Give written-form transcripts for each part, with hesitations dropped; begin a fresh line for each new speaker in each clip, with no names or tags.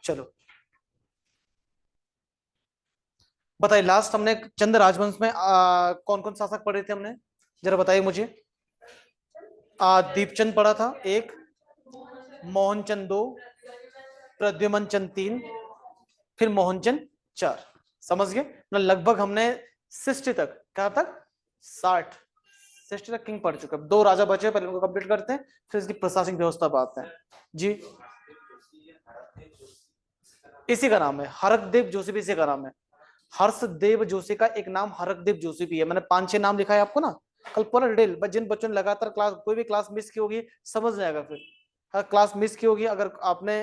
चलो बताइए, लास्ट हमने चंद राजवंश में कौन कौन शासक पढ़े थे हमने, जरा बताइए मुझे। दीपचंद पढ़ा था एक, मोहनचंद दो, प्रद्युमन चंद तीन, फिर मोहनचंद चार। समझ गए ना? लगभग हमने 60 तक, कहां तक, 60 60 तक किंग पढ़ चुके हैं। दो राजा बचे, पहले उनको कंप्लीट करते हैं, फिर इसकी प्रशासनिक व्यवस्था पर आते हैं जी। इसी का नाम है हरकदेव जोशी, भी इसी का नाम है। हर्षदेव जोशी का एक नाम हरकदेव जोशी भी है। मैंने 5-6 नाम लिखा है आपको ना, कल पूरा डिटेल। जिन बच्चों ने लगातार क्लास, कोई भी क्लास मिस की होगी समझ नहीं आएगा फिर। हाँ, क्लास मिस की होगी, अगर आपने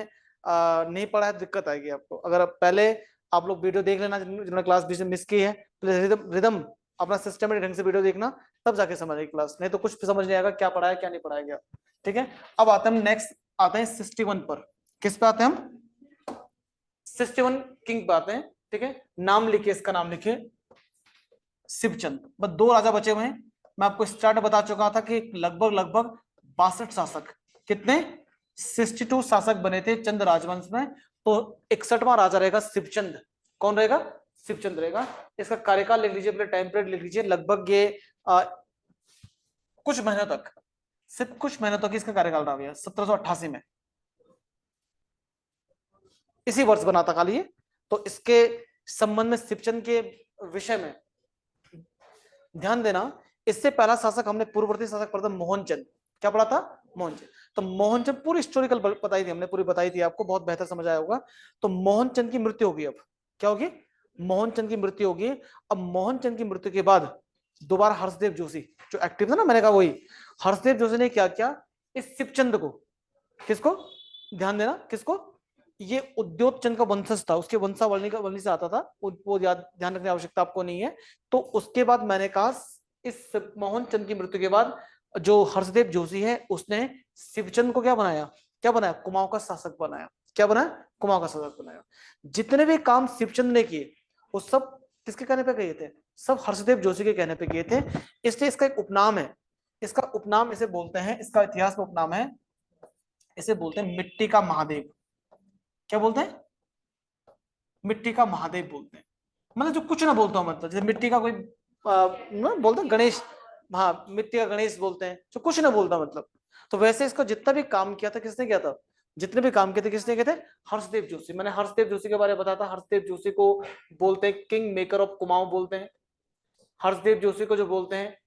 नहीं पढ़ा है तो दिक्कत आएगी आपको। अगर पहले आप लोग वीडियो देख लेना जिन्होंने क्लास मिस की है, तो रिदम रिदम अपना सिस्टमेटिक ढंग से वीडियो देखना, तब जाके समझ आएगी क्लास, नहीं तो कुछ समझ नहीं आएगा क्या पढ़ाया क्या नहीं पढ़ाया गया। ठीक है, अब आते हैं नेक्स्ट, आते हैं 61 पर। किस पे आते हैं हम? 61 किंग पे आते हैं। ठीक है, नाम लिखिए, इसका नाम लिखिए शिवचंद। बस दो राजा बचे हुए हैं। मैं आपको स्टार्ट बता चुका था कि लगभग लगभग 62 शासक, कितने, 62 शासक बने थे चंद राजवंश में। तो 61वां राजा रहेगा शिवचंद। कौन रहेगा? शिवचंद रहेगा। इसका कार्यकाल लिख लीजिए, अपने टाइम पीरियड लिख लीजिए। लगभग ये कुछ महीनों तक, सिर्फ कुछ महीनों तक इसका कार्यकाल रहा भैया, 1788 में, इसी वर्ष बना था खाली ये। तो इसके संबंध में, शिवचंद के विषय में ध्यान देना। इससे पहला शासक हमने पूर्ववर्ती शासक पढ़ा था मोहनचंद। क्या पढ़ा था? मोहनचंद। तो मोहनचंद पूरी हिस्टोरिकल बताई थी हमने, पूरी बताई थी आपको, बहुत बेहतर समझ आया होगा। तो मोहनचंद की मृत्यु होगी। अब क्या होगी? मोहनचंद की मृत्यु होगी। अब मोहनचंद की मृत्यु के बाद दोबारा हर्षदेव जोशी जो एक्टिव था ना, मैंने कहा वही हर्षदेव जोशी ने क्या किया, इस शिवचंद को, किसको, ध्यान देना, किसको, ये उद्योत चंद का वंशज था, उसके वंशावली से आता था वो ध्यान रखने की आवश्यकता आपको नहीं है। तो उसके बाद मैंने कहा, इस मोहन चंद की मृत्यु के बाद जो हर्षदेव जोशी है उसने शिवचंद को क्या बनाया, क्या बनाया, कुमाऊं का शासक बनाया। क्या बनाया? कुमाऊं का शासक बनाया। जितने भी काम शिवचंद ने किए वो सब किसके कहने पे किए थे? सब हर्षदेव जोशी के कहने पे किए थे। इसलिए इसका एक उपनाम है, इसका उपनाम इसे बोलते हैं, इसका इतिहास में उपनाम है, इसे बोलते हैं मिट्टी का महादेव। क्या बोलते हैं? मिट्टी का महादेव बोलते हैं। मतलब जो कुछ ना बोलता हूं, मतलब जैसे मिट्टी का कोई ना बोलते हैं गणेश, हाँ मिट्टी का गणेश बोलते हैं जो कुछ ना बोलता, मतलब। तो वैसे इसको जितना भी काम किया था किसने किया था, जितने भी काम किए थे किसने किए थे? हर्षदेव जोशी। मैंने हर्षदेव जोशी के बारे में बताया था। हर्षदेव जोशी को बोलते हैं किंग मेकर ऑफ कुमाऊं बोलते हैं। हर्षदेव जोशी को जो बोलते हैं,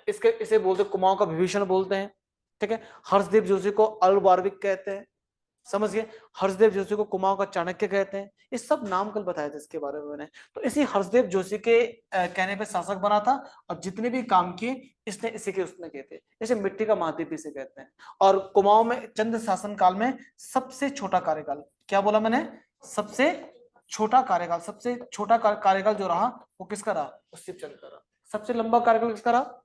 इसे बोलते हैं कुमाऊं का विभीषण बोलते हैं। ठीक है, हर्षदेव जोशी को अल वार्विक कहते हैं, समझ गए। हर्षदेव जोशी को कुमाऊं का चाणक्य कहते हैं। ये सब नाम कल बताए थे इसके बारे में मैंने। तो इसी हर्षदेव जोशी के कहने पे शासक बना था, और जितने भी काम किए इसने इसी के उसने किए थे। इसे मिट्टी का महाद्वीप इसे कहते हैं। और कुमाऊं में चंद्र शासन काल में सबसे छोटा कार्यकाल, क्या बोला मैंने, सबसे छोटा कार्यकाल, सबसे छोटा कार्यकाल जो रहा वो किसका रहा? वो शिवचंद्र का रहा। सबसे लंबा कार्यकाल किसका रहा?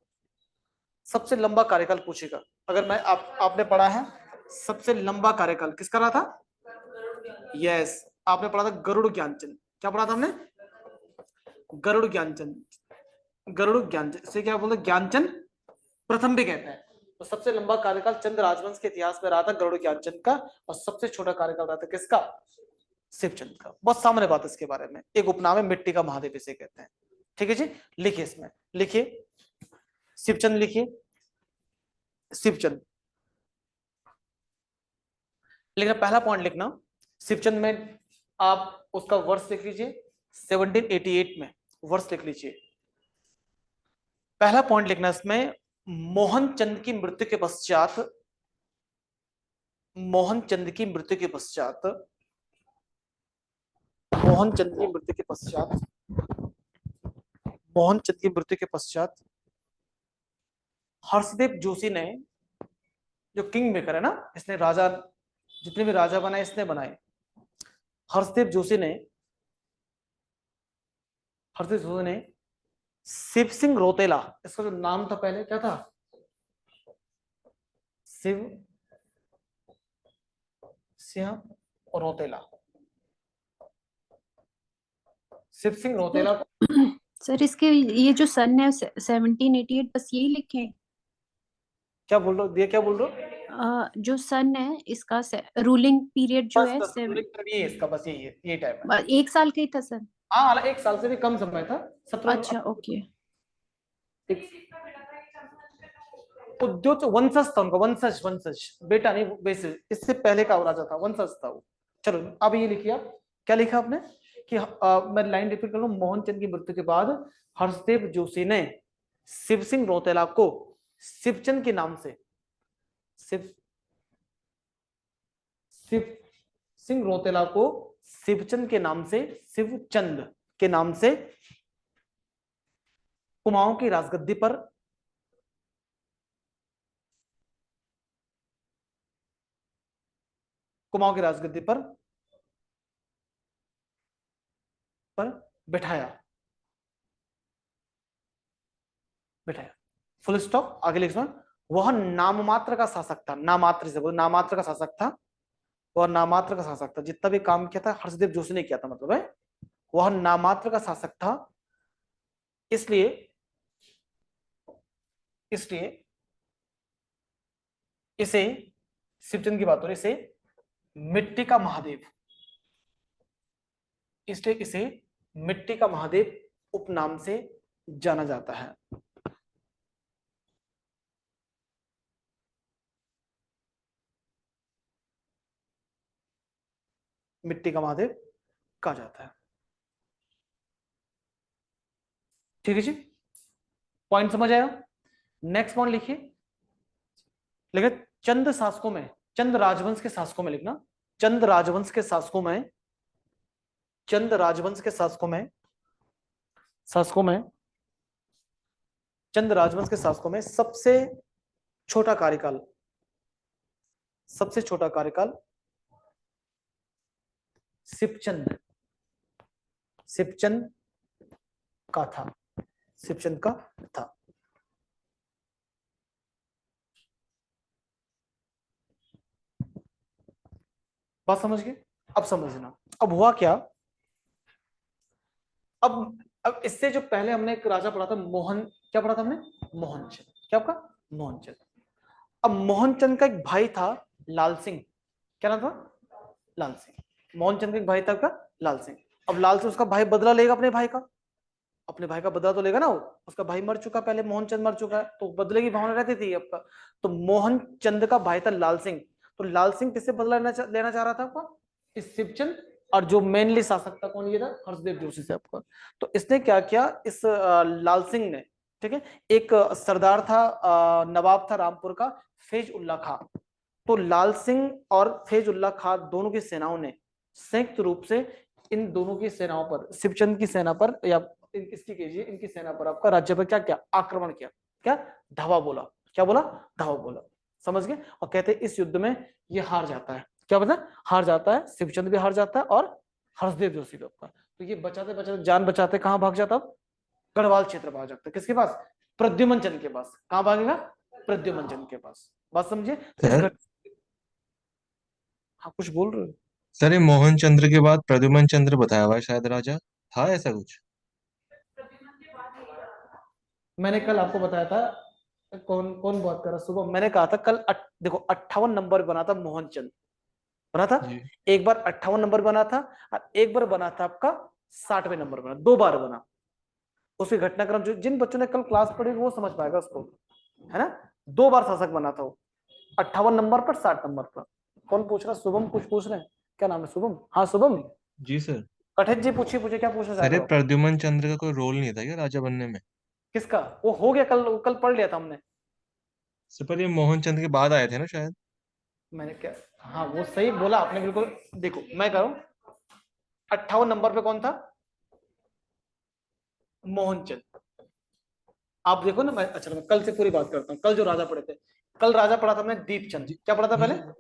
सबसे लंबा कार्यकाल पूछेगा अगर मैं, आपने पढ़ा है सबसे लंबा कार्यकाल किसका रहा था? यस, आपने पढ़ा था गरुड़ ज्ञानचंद। क्या पढ़ा था हमने? गरुड़ ज्ञानचंद। गरुड़ ज्ञानचंद से क्या बोलते, ज्ञानचंद प्रथम भी कहते हैं। तो सबसे लंबा कार्यकाल चंद्र राजवंश के इतिहास में रहा था गरुड़ ज्ञानचंद का, और सबसे छोटा कार्यकाल रहा था किसका? शिवचंद का। बहुत सामने बात इसके बारे में। एक उपनाम है मिट्टी का महादेव इसे कहते हैं। ठीक है जी, लिखिए, इसमें लिखिए शिवचंद, लिखिए शिवचंद। लेकिन पहला पॉइंट लिखना, शिवचंद में आप उसका वर्ष लिख लीजिए, 1788 में वर्ष लिख लीजिए। पहला पॉइंट लिखना इसमें, मोहनचंद की मृत्यु के पश्चात, मोहनचंद की मृत्यु के पश्चात, मोहनचंद की मृत्यु के पश्चात, मोहनचंद की मृत्यु के पश्चात हर्षदेव जोशी ने, जो किंग मेकर है ना, इसने राजा, जितने भी राजा बनाए इसने बनाए। हर्षदेव जोशी ने, हर्षदेव जोशी ने शिव सिंह रोतेला, इसका जो नाम था पहले क्या था? शिव सिंह रोतेला, शिव सिंह रोतेला।
सर इसके ये जो सन है 1788, बस यही लिखे?
क्या बोल रहे हो, क्या बोल रहे हो?
जो सन है इसका रूलिंग पीरियड जो
बस
है
बस रूलिंग पीरियड ये इसका, बस यही टाइम है।
1 साल का ही था सर।
हाँ, 1 साल से भी कम समय था। 17
अच्छा, ओके।
उद्योग वंशज था उनका, वंशज वंशज, बेटा नहीं बेसिस, इससे पहले का राजा था, वंशज था वो। चलो अब ये लिखिए आप, क्या लिखा आपने कि मैं लाइन रिपीट कर लूं। मोहनचंद की मृत्यु के बाद हर्षदेव जोशी ने शिव सिंह रौतेला को शिवचंद के नाम से, शिव शिव सिंह रौतेला को शिवचंद के नाम से, शिवचंद के नाम से कुमाऊं की राजगद्दी पर कुमाऊं की राजगद्दी पर बैठाया बैठाया। फुल स्टॉप, आगे लिख। वह नाममात्र का शासक था, नामात्र से बोलो, नामात्र का शासक था। वह नामात्र का शासक था, जितना भी काम किया था हर्षदेव जोशी ने किया था, मतलब है वह नामात्र का शासक था। इसलिए इसलिए इसे, शिवचंद की बात हो रही, इसे मिट्टी का महादेव, इसलिए इसे मिट्टी का महादेव उपनाम से जाना जाता है। मिट्टी का महादेव कहा जाता है। ठीक है जी, पॉइंट समझ आया। नेक्स्ट पॉइंट लिखिए, लेकिन चंद शासकों में, चंद राजवंश के शासकों में लिखना, चंद राजवंश के शासकों में, चंद राजवंश के शासकों में चंद राजवंश के शासकों में छोटा कार्यकाल सबसे छोटा कार्यकाल शिवचंद शिवचंद का था, शिवचंद का था। बात समझ गए? अब समझना, अब हुआ क्या। अब इससे जो पहले हमने एक राजा पढ़ा था मोहन, क्या पढ़ा था हमने? मोहनचंद। क्या आपका? मोहनचंद। अब मोहनचंद का एक भाई था लाल सिंह, क्या नाम था? लाल सिंह। मोहनचंद का एक भाई था का लाल सिंह। अब लाल सिंह उसका भाई बदला लेगा अपने भाई का, अपने भाई का बदला तो लेगा ना वो, उसका भाई मर चुका पहले, मोहनचंद मर चुका है, तो बदले की भावना रहती थी आपका। तो मोहनचंद का भाई था लाल सिंह, तो लाल सिंह किससे बदला लेना चाह रहा था आपका? इस शिवचंद, और जो मेनली शासक था कौन, ये था हर्षदेव जोशी से आपका। तो इसने क्या किया, इस लाल सिंह ने, ठीक है, एक सरदार था, नवाब था रामपुर का, फैज उल्ला खां। तो लाल सिंह और फैज उल्ला खां दोनों की सेनाओं ने संयुक्त रूप से इन दोनों की सेनाओं पर, शिवचंद की सेना पर या इसकी कीजिए, इनकी सेना पर आपका राज्य पर क्या क्या आक्रमण किया, क्या धावा बोला, क्या बोला? धावा बोला। समझ गए? और कहते हैं इस युद्ध में ये हार जाता है, क्या पता, हार जाता है, शिवचंद भी हार जाता है और हर्षदेव जोशी भी आपका। तो ये बचाते बचाते, जान बचाते कहां भाग जाता, अब गढ़वाल क्षेत्र भाग जाता है, किसके पास? प्रद्युमन चंद के पास। कहां भागेगा? प्रद्युमन चंद के पास। बात समझिए? तो इस
सर
हाँ कुछ बोल रहे हो?
सर ये मोहन चंद्र के बाद प्रद्युमन चंद्र बताया हुआ है शायद राजा, था ऐसा कुछ?
मैंने कल आपको बताया था, कौन कौन बात कर रहा सुबह, मैंने कहा था कल देखो 58 नंबर बना था मोहनचंद, बना था
जी
एक बार 58 नंबर बना था, और एक बार बना था आपका 60वें नंबर बना, 2 बार बना। उसके घटनाक्रम जो जिन बच्चों ने कल क्लास पढ़ी वो समझ पाएगा उसको, है ना। 2 बार शासक बना था वो, 58 नंबर पर, 60 नंबर पर। कौन पूछ रहा? शुभम कुछ पूछ रहे हैं, क्या नाम है शुभम? हाँ शुभम।
जी सर।
कठित जी पूछिए, पूछिए क्या पूछना
सर
चाहते
ये
हो?
प्रद्युमन चंद्र का कोई रोल नहीं था क्या राजा बनने में?
किसका? वो हो गया, कल कल पढ़ लिया था हमने।
सर पर ये मोहन चंद्र के बाद आए थे ना शायद।
मैंने क्या, हाँ वो सही बोला आपने बिल्कुल। देखो मैं कह रहा हूं 58 नंबर पे कौन था? मोहनचंद। आप देखो ना, मैं अच्छा मैं कल से पूरी बात करता हूँ, कल जो राजा पढ़े थे, कल राजा पढ़ा था हमने दीपचंद।
जी
क्या पढ़ा था
जी
पहले?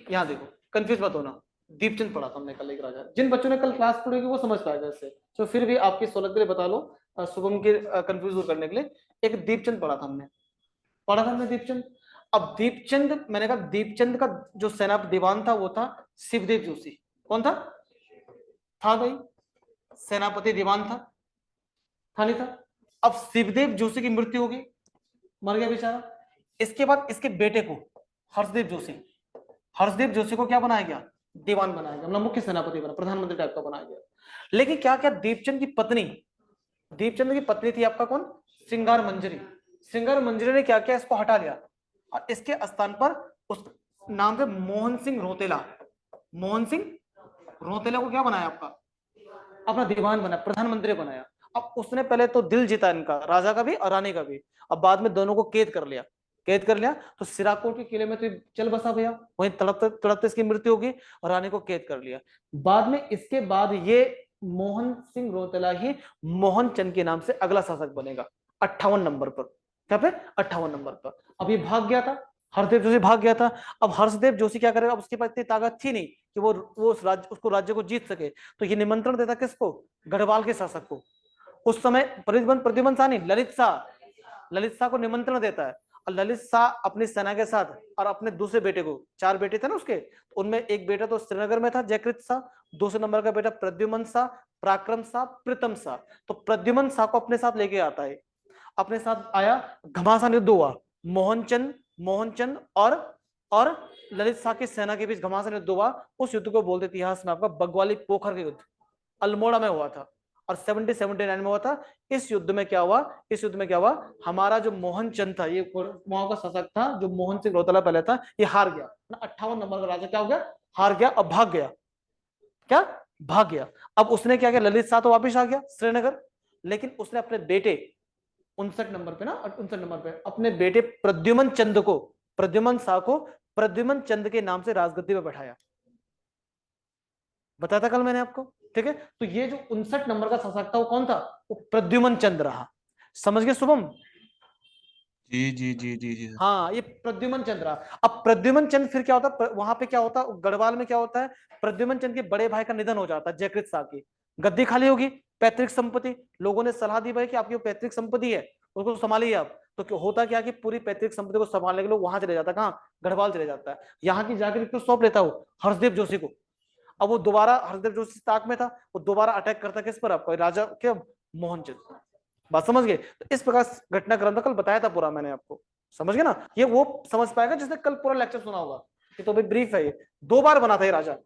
यहाँ देखो, कंफ्यूज मत होना। दीपचंद पढ़ा था हमने कल, एक राजा। जिन बच्चों ने कल क्लास पढ़ी होगी वो समझ पाएगा इससे, तो फिर भी आपकी सोलह के लिए बता लो, शुभम के कंफ्यूज दूर करने के लिए, एक दीपचंद पढ़ा था हमने, पढ़ा था हमने दीपचंद। अब दीपचंद, मैंने कहा दीपचंद का जो सेना दीवान था वो था शिवदेव जोशी। कौन था? था भाई, सेनापति दीवान था नहीं था? अब शिवदेव जोशी की मृत्यु होगी, मर गया बेचारा। इसके बाद इसके बेटे को, हर्षदेव जोशी। हर्षदेव जोशी को क्या बनाया गया? दीवान बनाया गया, मतलब मुख्य सेनापति बना, प्रधानमंत्री टाइप का बनाया गया। लेकिन क्या क्या दीपचंद की पत्नी, दीपचंद की पत्नी थी आपका कौन? श्रृंगार मंजरी। श्रृंगार मंजरी ने क्या किया? इसको हटा दिया और इसके स्थान पर उस नाम से मोहन सिंह रोतेला, मोहन सिंह रोतेला को क्या बनाया आपका? अपना दीवान बनाया, प्रधानमंत्री बनाया। अब उसने पहले तो दिल जीता इनका, राजा का भी और रानी का भी। अब बाद में दोनों को कैद कर लिया, कैद कर लिया तो सिराकोट के किले में तो चल बसा भैया, वहीं तड़पते तड़पते इसकी मृत्यु होगी और रानी को कैद कर लिया। बाद में इसके बाद ये मोहन सिंह रोतेला ही मोहन चंद के नाम से अगला शासक बनेगा 58 नंबर पर। क्या पे? 58 नंबर पर। अब ये भाग गया था, हर्षदेव जोशी भाग गया था। अब हर्षदेव जोशी क्या करेगा? अब उसके पास इतनी ताकत थी नहीं कि वो उस राज्य, उसको राज्य को जीत सके। तो ये निमंत्रण देता किसको? गढ़वाल के शासक को। उस समय प्रद्युमन शाह नहीं, ललित शाह, ललित शाह को निमंत्रण देता है। और ललित शाह अपनी सेना के साथ और अपने दूसरे बेटे को, 4 बेटे थे ना उसके, उनमें एक बेटा तो श्रीनगर में था जयकृत शाह, दूसरे नंबर का बेटा प्रद्युमन शाह, पराक्रम शाह, प्रीतम शाह। तो प्रद्युमन शाह को अपने साथ लेके आता है, अपने साथ आया, घमासान युद्ध हुआ, मोहनचंद और ललित शाह की सेना के बीच घमासान युद्ध हुआ। उस युद्ध को बोलते इतिहास में आपका बगवाली पोखर का युद्ध, अल्मोड़ा में हुआ था और 70-79 में हुआ था। इस युद्ध में क्या हुआ? इस युद्ध में क्या हुआ? हमारा जो मोहनचंद था, ये वहां का शासक था जो मोहन सिंह रोतेला पहले था, ये हार गया। 58 नंबर का राजा क्या हो गया? हार गया और भाग गया। क्या? भाग गया। अब उसने क्या किया? ललित शाह तो वापिस आ गया श्रीनगर, लेकिन उसने अपने बेटे 59 नंबर पे ना, 59 नंबर पे अपने बेटे प्रद्युमन चंद को, प्रद्युमन शाह को प्रद्युमन चंद के नाम से राजगद्दी पे बैठाया। बताया था कल मैंने आपको, ठीक है? तो ये जो 59 नंबर का शासक था वो कौन था? वो प्रद्युमन चंद रहा। समझ गए शुभम?
जी जी जी जी जी।
हाँ, ये प्रद्युमन चंद रहा। अब प्रद्युमन चंद फिर क्या होता? वहां पे क्या होता? गढ़वाल में क्या होता है? प्रद्युमन चंद के बड़े भाई का निधन हो जाता है, जयकृत शाह की। गद्दी खाली होगी, पैतृक संपत्ति, लोगों ने सलाह दी भाई कि आपकी पैतृक संपत्ति है उसको संभालिए आप। तो होता क्या कि पूरी पैतृक संपत्ति को संभालने के लिए वहां चले जाता है, कहाँ? गढ़वाल चले जाता है। यहाँ की जाकर किसको सौंप लेता है? हर्षदेव जोशी को। अब वो दोबारा, हरदेव जोशी ताक में था, वो दोबारा अटैक करता किस पर? आपको राजा क्या? मोहनचंद। बात समझ गए? तो इस प्रकार घटनाक्रम था, कल बताया था पूरा मैंने आपको। समझ गए ना? ये वो समझ पाएगा जिसने कल पूरा लेक्चर सुना होगा। ये तो भाई ब्रीफ है, ये 2 बार बना था ये राजा,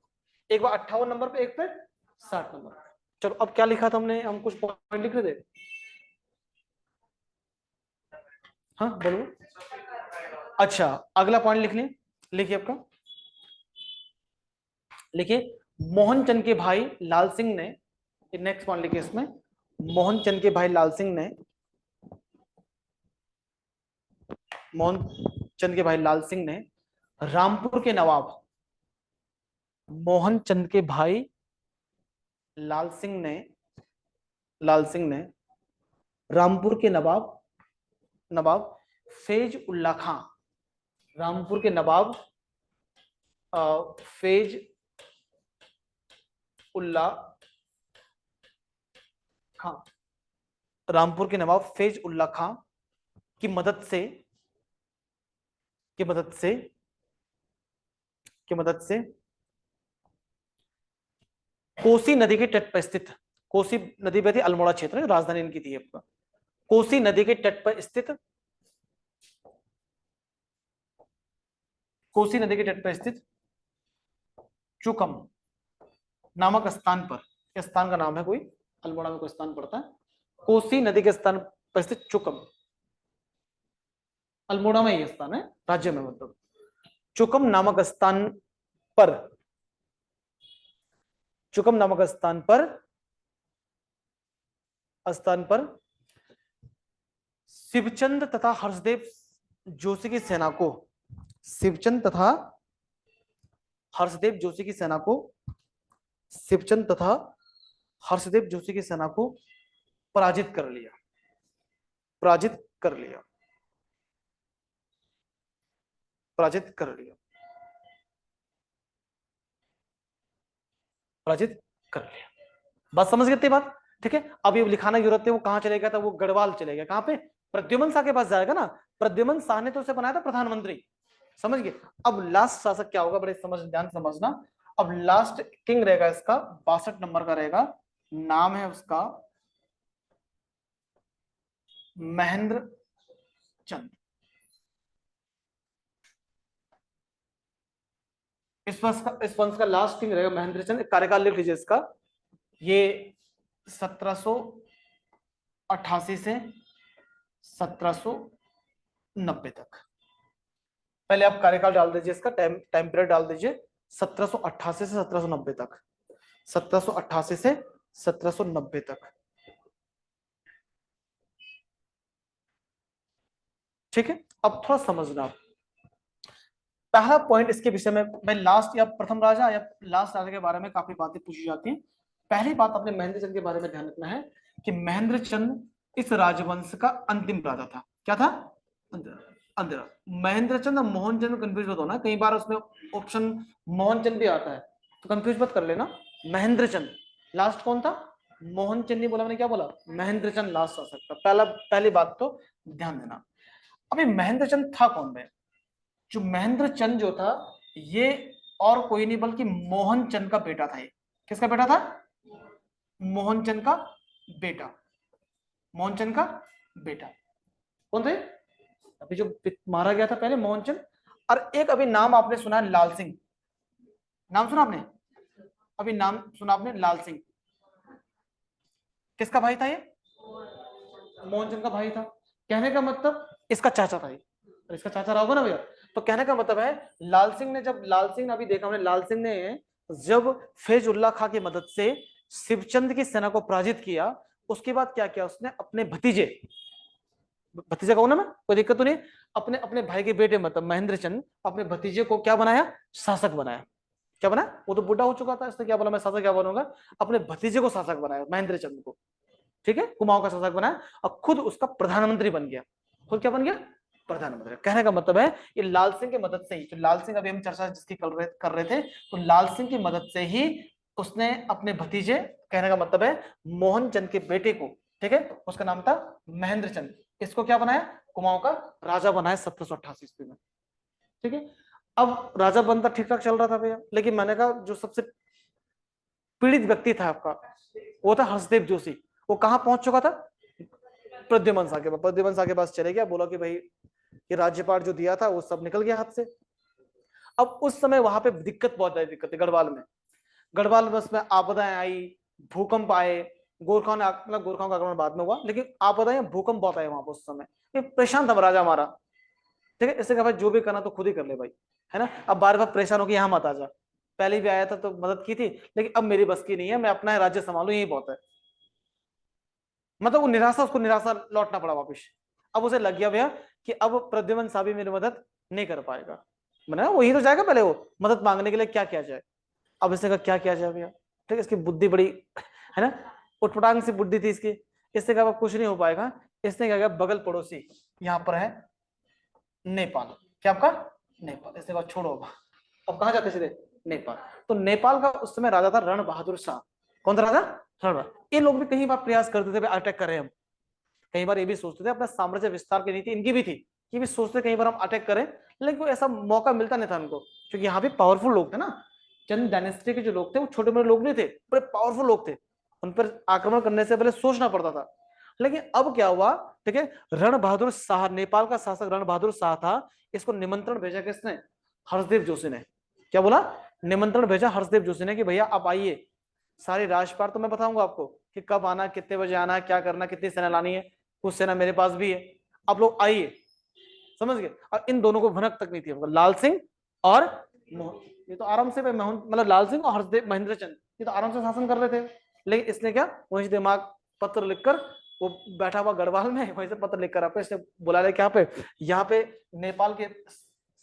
एक बार 58 नंबर पे, एक पे 60 नंबर पे। चलो अब क्या लिखा था हमने? हम कुछ पॉइंट लिख रहे थे। हाँ बोलो। अच्छा, अगला पॉइंट लिख लें। लिखिए आपका, लिखिए मोहनचंद के भाई लाल सिंह ने, नेक्स्ट पॉइंट लिखिए इसमें, मोहनचंद के भाई लाल सिंह ने, मोहनचंद के भाई लाल सिंह ने रामपुर के नवाब, मोहनचंद के भाई लाल सिंह ने, लाल सिंह ने रामपुर के नवाब, नवाब फैज उल्ला खां, रामपुर के नवाब फैज उल्ला खां, रामपुर के नवाब फैज उल्ला खां की मदद से, की मदद से, की मदद से कोसी नदी के तट पर स्थित, कोसी नदी पे थी, अल्मोड़ा क्षेत्र राजधानी इनकी थी आपका। कोसी नदी के तट पर स्थित, कोसी नदी के तट पर स्थित चुकम नामक स्थान पर, इस स्थान का नाम है कोई, अल्मोड़ा में कोई स्थान पड़ता है, कोसी नदी के स्थान पर स्थित चुकम, अल्मोड़ा में ही स्थान है, राज्य में मतलब। चुकम नामक स्थान पर, चुकम नामक स्थान पर, स्थान पर शिवचंद तथा हर्षदेव जोशी की सेना को, शिवचंद तथा हर्षदेव जोशी की सेना को, शिवचंद तथा हर्षदेव जोशी की सेना को पराजित कर लिया, पराजित कर लिया, पराजित कर लिया, पराजित कर लिया। बात समझ गए बात? ठीक है। अब ये लिखाना की जरूरत है, वो कहां चले गया था? वो गढ़वाल चले गया। कहां पे? प्रद्युमन शाह के पास जाएगा ना, प्रद्युमन शाह ने तो उसे बनाया था प्रधानमंत्री। समझ गए? अब लास्ट शासक क्या होगा? बड़े समझ, ध्यान समझना। अब लास्ट किंग रहेगा इसका 62 नंबर का रहेगा, नाम है उसका महेंद्र चंद। इस वंश का लास्ट किंग रहेगा महेंद्र चंद। कार्यकाल लिख लीजिए इसका, ये 1788 से 1790 तक। पहले आप कार्यकाल डाल दीजिए, इसका टाइम पीरियड डाल दीजिए 1788 से 1790 तक, 1788 से 1790 तक। ठीक है, अब थोड़ा समझना। पहला पॉइंट इसके विषय में, मैं लास्ट या प्रथम राजा या लास्ट राजा के बारे में काफी बातें पूछी जाती हैं। पहली बात अपने महेंद्र चंद के बारे में ध्यान रखना है कि महेंद्र चंद इस राजवंश का अंतिम राजा था। क्या था? अंतिम। महेंद्र चंद और मोहन चंद कंफ्यूज मत होना, कई बार उसमें ऑप्शन मोहन चंद भी आता है, तो कंफ्यूज मत कर लेना। महेंद्र चंद लास्ट कौन था? मोहन चंद नहीं बोला मैंने, क्या बोला? महेंद्र चंद लास्ट आ सकता। पहली बात तो ध्यान देना। अभी महेंद्र चंद था कौन भाई? जो महेंद्र चंद जो था, ये और कोई नहीं बल्कि मोहन चंद का बेटा था। ये किसका बेटा था? मोहन चंद का बेटा। मोहन चंद का बेटा कौन थे? अभी जो मारा गया था पहले, मोहन चंद। और एक अभी नाम आपने सुना है, लाल सिंह। नाम सुना आपने? अभी नाम सुना आपने, लाल सिंह। किसका भाई था ये? मोहन चंद का भाई था। कहने का मतलब इसका चाचा था ये, इसका चाचा रहा होगा ना भैया। तो कहने का मतलब है लाल सिंह ने, जब लाल सिंह ने अभी देखा हमने, लाल सिंह ने जब फैजुल्ला खां की मदद से शिवचंद की सेना को पराजित किया, उसके बाद क्या किया उसने? अपने भतीजे, भतीजा कहूं ना मैं, कोई दिक्कत तो नहीं, अपने अपने भाई के बेटे मतलब महेंद्र चंद, अपने भतीजे को क्या बनाया? शासक बनाया। क्या बनाया? वो तो बूढ़ा हो चुका था, इसने क्या बोला मैं शासक क्या बनूंगा? अपने भतीजे को शासक बनाया, महेंद्र चंद को। ठीक है, कुमाऊं का शासक बनाया और खुद उसका प्रधानमंत्री बन गया। खुद क्या बन गया? प्रधानमंत्री। कहने का मतलब है ये लाल सिंह की मदद से ही, जो लाल सिंह अभी हम चर्चा जिसकी कर रहे थे, तो लाल सिंह की मदद से ही उसने अपने भतीजे, कहने का मतलब है मोहन चंद के बेटे को, ठीक है, उसका नाम था महेंद्र चंद, इसको क्या बनाया? कुमाऊं का राजा बनाया 1788 ईस्वी में। ठीक है, अब राजा बनता ठीक ठाक चल रहा था भैया, लेकिन मैंने कहा जो सबसे पीड़ित व्यक्ति था आपका, वो था हर्षदेव जोशी। वो कहां पहुंच चुका था? प्रद्युमन शाह के पास। प्रद्युमन शाह के पास चले गया, बोला कि भाई ये राज्यपाठ जो दिया था वो सब निकल गया हाथ से। अब उस समय वहां पे दिक्कत बहुत आई, दिक्कत गढ़वाल में। गढ़वाल में उसमें आपदाएं आई, भूकंप आए, गोरखाओं ने, मतलब गोरखाओं का आक्रमण बाद में हुआ, लेकिन आपदाएं, भूकंप बहुत आए वहां पर उस समय। ये परेशान था राजा हमारा। ठीक है, इससे कहा भाई जो भी करना तो खुद ही कर ले भाई, है ना। अब बार बार परेशान हो कि यहाँ मत आ जा, पहले भी आया था तो मदद की थी, लेकिन अब मेरी बस की नहीं है, मैं अपना राज्य संभालू, यही बहुत है। मतलब वो निराशा, उसको निराशा लौटना पड़ा वापिस। अब उसे लग गया भैया कि अब प्रद्युमन साहब भी मेरी मदद नहीं कर पाएगा। मैंने वही तो जाएगा पहले, वो मदद मांगने के लिए क्या किया जाए। अब इसने कहा क्या किया जाए भैया। ठीक है, इसकी बुद्धि बड़ी है ना, उठपटांग सी बुद्धि थी इसकी। इससे कहा कुछ नहीं हो पाएगा। इसने क्या किया, बगल पड़ोसी यहाँ पर है नेपाल, क्या आपका? नेपाल। इसने कहा छोड़ो, अब कहाँ जाते सीधे? नेपाल। तो नेपाल का उस समय राजा था रण बहादुर शाह। कौन था राजा? रण। ये लोग भी कई बार प्रयास करते थे अटैक करें हम, कई बार ये भी सोचते थे, अपना साम्राज्य विस्तार की नीति इनकी भी थी, ये भी सोचते कई बार हम अटैक करें, लेकिन कोई ऐसा मौका मिलता नहीं था उनको, क्योंकि यहाँ भी पावरफुल लोग थे ना। चंद डायनेस्टी के जो लोग थे वो छोटे बड़े लोग नहीं थे, बड़े पावरफुल लोग थे, उन पर आक्रमण करने से पहले सोचना पड़ता था। लेकिन अब क्या हुआ, ठीक है, रण बहादुर शाह, नेपाल का शासक रण बहादुर शाह था, इसको निमंत्रण भेजा किसने? हर्षदेव जोशी ने। क्या बोला? निमंत्रण भेजा हर्षदेव जोशी ने कि भैया आप आइए, सारी राजपाट तो मैं बताऊंगा आपको कि कब आना, कितने बजे आना, क्या करना, कितनी सेना लानी है, कुछ सेना मेरे पास भी है, आप लोग आइए। समझ गए? और इन दोनों को भनक तक नहीं थी, लाल सिंह और ये तो आराम से, मतलब लाल सिंह और हर्षदेव महेंद्र चंद ये तो आराम से शासन कर रहे थे। लेकिन इसने क्या, वही दिमाग पत्र लिखकर, वो बैठा हुआ गढ़वाल में, वहीं से पत्र लिखकर आपको इसने बुला लिया। क्या पे? यहाँ पे नेपाल के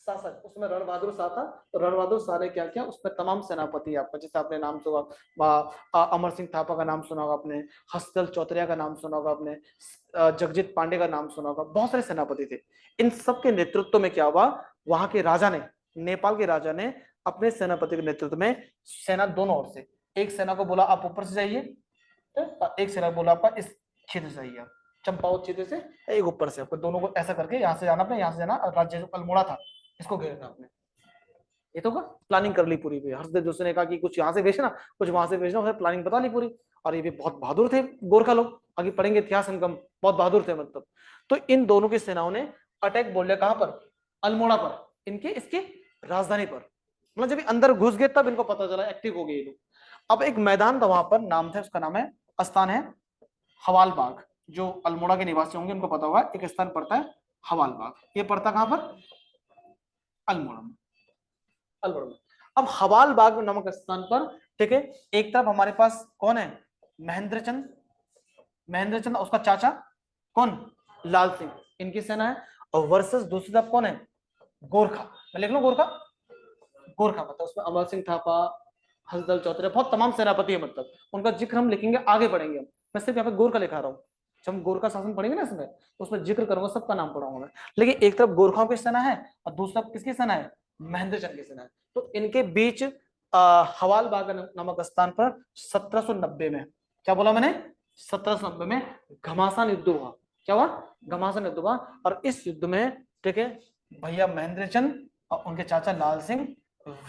शासक, उसमें रण बहादुर शाह था, तो रण बहादुर शाह ने क्या किया, उसमें तमाम सेनापति आपका, जैसे आपने नाम सुना, अमर सिंह थापा का नाम सुना होगा आपने, हस्तल चौतरिया का नाम सुना होगा आपने, जगजीत पांडे का नाम सुना होगा, बहुत सारे सेनापति थे। इन सब के नेतृत्व में क्या हुआ, वहां के राजा ने, नेपाल के राजा ने अपने सेनापति के नेतृत्व में सेना दोनों ओर से, एक सेना को बोला आप ऊपर से जाइए, एक सेना बोला आपका इस क्षेत्र से जाइए, चंपावत क्षेत्र से, एक ऊपर से, आपको दोनों को ऐसा करके यहाँ से जाना, अपने यहाँ से जाना, राज्य जो अल्मोड़ा था इसको घेरना आपने। ये तो प्लानिंग कर ली पूरी भी। हर्षदेव जोशी ने कहा कि कुछ यहाँ से भेजना, कुछ वहां से भेजना, उन्हें प्लानिंग बता ली पूरी। और ये भी बहुत बहादुर थे गोरखा लोग, आगे पढ़ेंगे इतिहास हम, बहुत बहादुर थे मतलब। तो इन दोनों की सेनाओं ने अटैक बोल लिया, कहां पर? अल्मोड़ा पर, इनके इसके राजधानी पर। मतलब जब ये अंदर घुस गए तब इनको पता चला, एक्टिव हो गए ये लोग। अब एक मैदान था वहां पर, नाम था, उसका नाम है, स्थान है हवाल बाग। जो अल्मोड़ा के निवासी होंगे उनको पता होगा, एक स्थान पड़ता है हवाल बाग। ये पड़ता कहां पर? अल्मोड़ा में। अल्मोड़ा में। अब हवाल बाग नामक स्थान पर, ठीक है, एक तरफ हमारे पास कौन है? महेंद्र चंद। महेंद्र चंद, उसका चाचा कौन? लाल सिंह, इनकी सेना है। और वर्सेस दूसरी तरफ कौन है? गोरखा। मैं लिख लूं गोरखा? गोरखा मतलब उसमें अमर सिंह थापा, हसदल चौधरी, बहुत तमाम सेनापति है, मतलब उनका जिक्र हम लिखेंगे, आगे बढ़ेंगे। मैं सिर्फ यहाँ पे गोरखा लिखा रहा हूँ। जब हम गोरखा शासन पढ़ेंगे ना इसमें, तो उसमें जिक्र करूंगा, सबका नाम पढ़ाऊंगा मैं। लेकिन एक तरफ गोरखाओं की सेना है और दूसरा किसकी सेना है? महेंद्र चंद की सेना है। तो इनके बीच हवाल बाग नामक स्थान पर 1790 में, क्या बोला मैंने? 1790 में घमासान युद्ध हुआ। क्या हुआ? घमासान युद्ध हुआ। और इस युद्ध में, ठीक है, भैया महेंद्र चंद और उनके चाचा लाल सिंह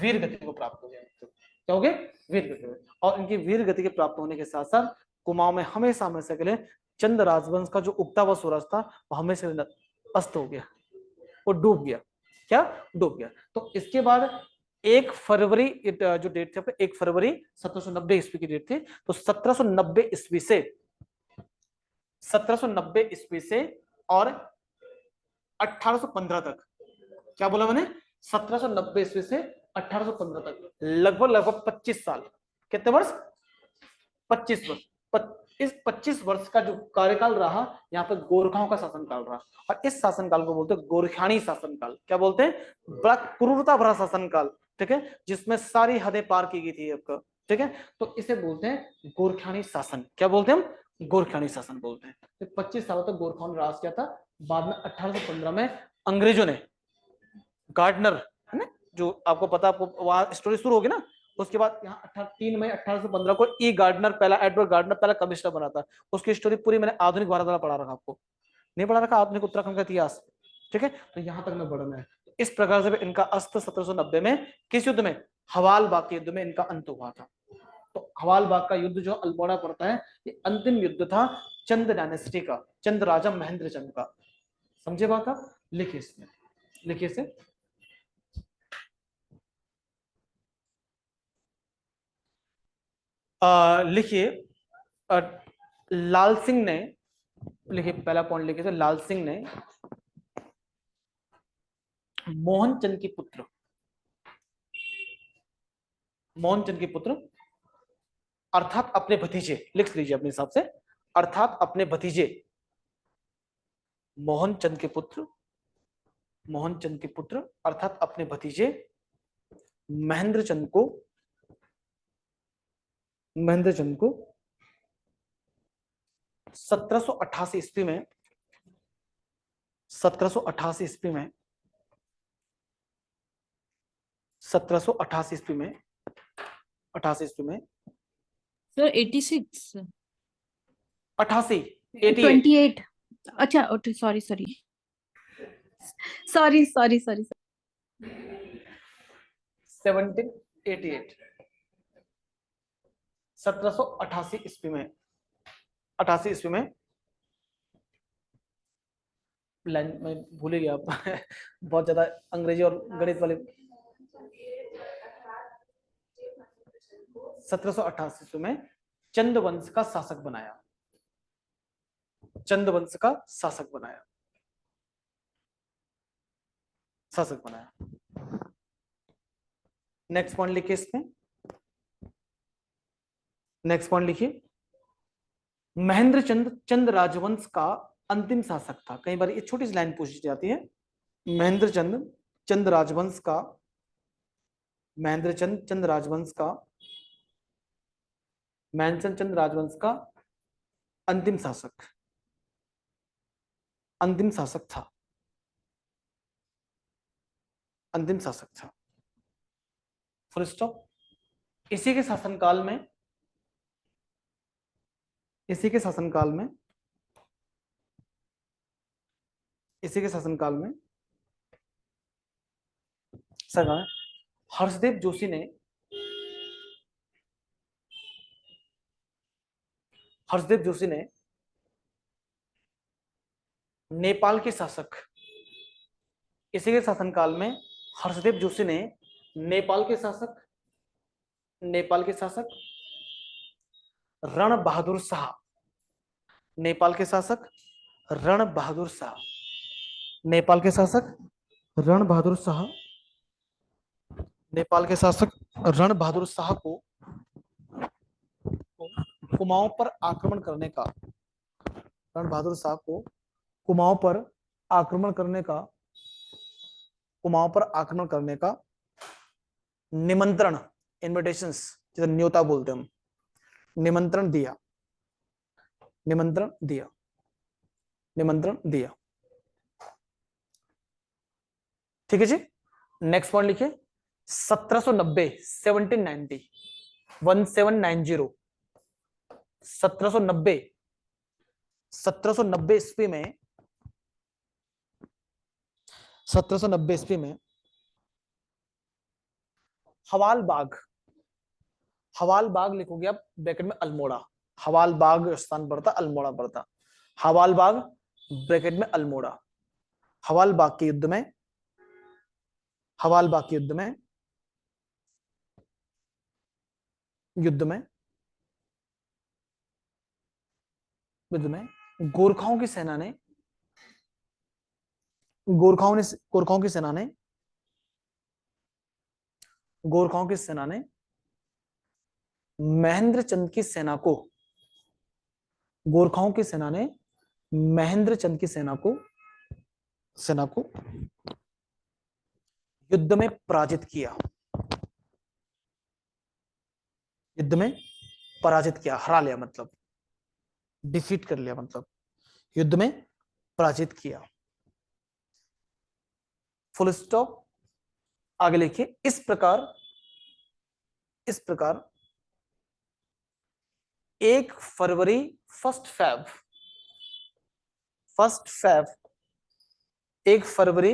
वीर गति को प्राप्त हो गए। क्या हो गए? वीर गति में। और इनकी वीर गति के प्राप्त होने के साथ साथ कुमाऊं में हमेशा हमेशा के लिए चंद राजवंश का जो उगता हुआ सूरज था, वो हमेशा के लिए अस्त हो गया, वो डूब गया। क्या? डूब गया। तो इसके बाद 1 फरवरी, जो डेट थी, 1 फरवरी 1790 ईस्वी की डेट थी। तो 1790 ईस्वी से, 1790 ईस्वी से और 1815 तक, क्या बोला मैंने? 1790 ईस्वी से 1815 तक, लगभग लगभग 25 साल। कितने वर्ष? 25 वर्ष। इस 25 वर्ष का जो कार्यकाल रहा, यहाँ पर गोरखाओं का शासनकाल रहा। और इस शासनकाल को बोलते हैं गोरखानी शासनकाल। क्या बोलते हैं? बड़ा क्रूरता भरा शासनकाल, ठीक है, जिसमें सारी हदें पार की गई थी आपका, ठीक है। तो इसे बोलते हैं गोरखानी शासन। क्या बोलते हैं हम? गोरखानी शासन बोलते हैं। तो 25 सालों तक गोरखाओं ने राज किया था। बाद में 1815 में अंग्रेजों ने, गार्डनर है ना, जो आपको पता, आपको वहां स्टोरी शुरू होगी ना, उसके बाद यहाँ 3 मई 1815 को ई गार्डनर, पहला एडवर्ड गार्डनर पहला कमिश्नर बना था। उसकी स्टोरी पूरी मैंने आधुनिक भारत वाला पढ़ा रखा, आपको नहीं पढ़ा रखा? आधुनिक उत्तराखंड का इतिहास, ठीक है। तो यहाँ तक मैं बढ़ना है। इस प्रकार से इनका अस्त 1790 में किस युद्ध में? हवाल बाग के युद्ध में इनका अंत हुआ था। तो हवाल बाग का युद्ध जो अल्मोड़ा पड़ता है, ये अंतिम युद्ध था चंद डायनेस्टी का, चंद राजा महेंद्र चंद का। समझे बात आप? लिखिए इसमें, लिखिए इसे। लिखिए, लाल सिंह ने, लिखिए पहला पॉइंट लिखिए, तो लाल सिंह ने मोहनचंद के पुत्र, मोहनचंद के पुत्र अर्थात अपने भतीजे, लिख लीजिए अपने हिसाब से, अर्थात अपने भतीजे मोहनचंद के पुत्र, मोहनचंद के पुत्र अर्थात अपने भतीजे महेंद्र चंद को, महेंद्र चंद को 1788 ईस्वी में, 1788 ईस्वी में, 1788 ईस्वी में, 88 ईस्वी में,
सर 86,
88,
28, अच्छा sorry sorry sorry sorry sorry
1788, 1788 ईस्वी में, 88 ईस्वी में, लाइन में भूल ही गया आप बहुत ज्यादा अंग्रेजी और गणित वाले। 1788 ईस्वी में चंद वंश का शासक बनाया, चंद वंश का शासक बनाया, शासक बनाया। नेक्स्ट पॉइंट लिखिए इसमें, नेक्स्ट पॉइंट लिखिए, महेंद्र चंद चंद राजवंश का अंतिम शासक था। कई बार ये छोटी सी लाइन पूछी जाती है, महेंद्र चंद चंद राजवंश का, महेंद्र चंद चंद राजवंश का, महेंद्र चंद राजवंश का अंतिम शासक, अंतिम शासक था, अंतिम शासक था, फुल स्टॉप। इसी के शासनकाल में, इसी के शासनकाल में, इसी के शासनकाल में सरकार हर्षदेव जोशी ने, हर्षदेव जोशी ने नेपाल के शासक, इसी के शासनकाल में हर्षदेव जोशी ने नेपाल के शासक, नेपाल के शासक रण बहादुर शाह, नेपाल के शासक रण बहादुर शाह, नेपाल के शासक रण बहादुर शाह, नेपाल के शासक रण बहादुर शाह को कुमाऊं पर आक्रमण करने का, रण बहादुर शाह को कुमाऊं पर आक्रमण करने का, कुमाऊं पर आक्रमण करने का निमंत्रण, इन्विटेशंस जिसे न्योता बोलते हैं हम, निमंत्रण दिया, निमंत्रण दिया, निमंत्रण दिया। ठीक है जी। नेक्स्ट पॉइंट लिखिए 1790, 1790, 1790, 1790, 1790 ईस्वी में, 1790 ईस्वी में हवाल बाग, हवाल बाग लिखोगे आप ब्रैकेट में अल्मोड़ा, हवाल बाग स्थान पड़ता, अल्मोड़ा पड़ता, हवाल बाग ब्रैकेट में अल्मोड़ा, हवाल बाग के युद्ध में, हवाल बाग के युद्ध में, युद्ध में, युद्ध में गोरखाओं की सेना ने, गोरखाओं की सेना ने, गोरखाओं की सेना ने महेंद्र चंद की सेना को, गोरखाओं की सेना ने महेंद्र चंद की सेना को युद्ध में पराजित किया, युद्ध में पराजित किया, हरा लिया, मतलब डिफीट कर लिया, मतलब युद्ध में पराजित किया। Full stop. आगे लिखिए इस प्रकार 1 फरवरी, 1 फरवरी 1 फरवरी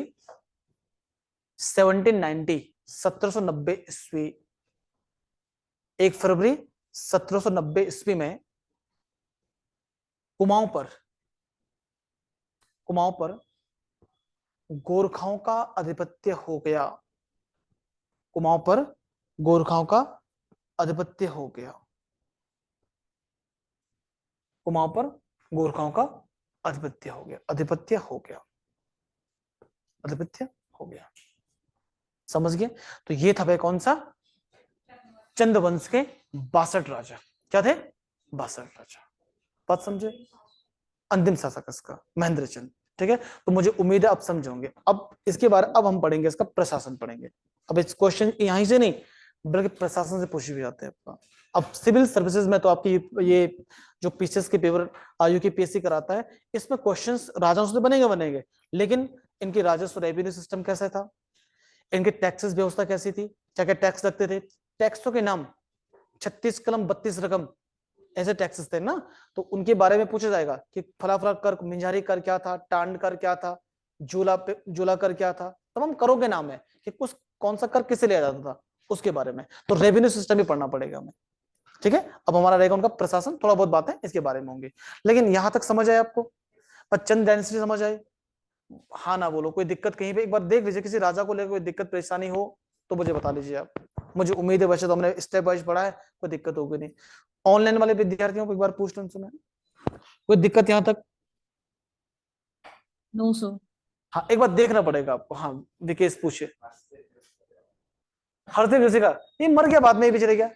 1790, 1790 ईस्वी, 1 फरवरी 1790 ईस्वी में कुमाऊं पर गोरखाओं का आधिपत्य हो गया, कुमाऊं पर गोरखाओं का आधिपत्य हो गया, कुमाऊं पर गोरखाओं का आधिपत्य हो गया, आधिपत्य हो गया, आधिपत्य हो गया। समझ गए? तो ये था भाई कौन सा, चंद वंश के 62 राजा। क्या थे? 62 राजा। बात समझे? अंतिम शासक इसका महेंद्र चंद। ठीक है, तो मुझे उम्मीद है आप समझोगे। अब इसके बारे अब हम पढ़ेंगे इसका प्रशासन पढ़ेंगे। अब इस क्वेश्चन यहीं से नहीं बल्कि प्रशासन से पूछे भी जाते हैं आपका। अब सिविल सर्विसेज में तो आपकी ये जो पीसीएस के पेपर आयु की पीएससी कराता है, इसमें क्वेश्चंस राजवंश से बनेंगे, लेकिन इनकी राजस्व रेवेन्यू सिस्टम कैसा था, इनकी टैक्सेस व्यवस्था कैसी थी, क्या क्या टैक्स लगते थे, टैक्सों के नाम 36 कलम 32 रकम ऐसे टैक्सेस थे ना, तो उनके बारे में पूछा जाएगा कि फला फला कर, मिंजारी कर क्या था, टांड कर क्या था, जूला कर क्या था, तमाम करों के नाम है कि कुछ कौन सा कर किसे लिया जाता था उसके बारे में। तो रेवेन्यू सिस्टम भी पढ़ना पड़ेगा हमें। ठीक है, अब हमारा रहेगा उनका प्रशासन, थोड़ा बहुत बातें इसके बारे में होंगी, लेकिन यहां तक समझ आए आपको? चंद डायनेस्टी समझ आई? हाँ ना बोलो, कोई दिक्कत कहीं पे एक बार देख लीजिए, किसी राजा को लेकर कोई दिक्कत परेशानी हो तो मुझे बता लीजिए आप। मुझे उम्मीद है वैसे तो हमने स्टेप वाइज पढ़ा है, कोई दिक्कत होगी नहीं। ऑनलाइन वाले विद्यार्थियों को एक बार पूछ लो, सुना कोई दिक्कत यहां तक?
No sir.
हाँ, एक बार देखना पड़ेगा आपको। हाँ विकेश पूछे। हरदेव जोशी का ये मर गया, बाद में भी चले गया,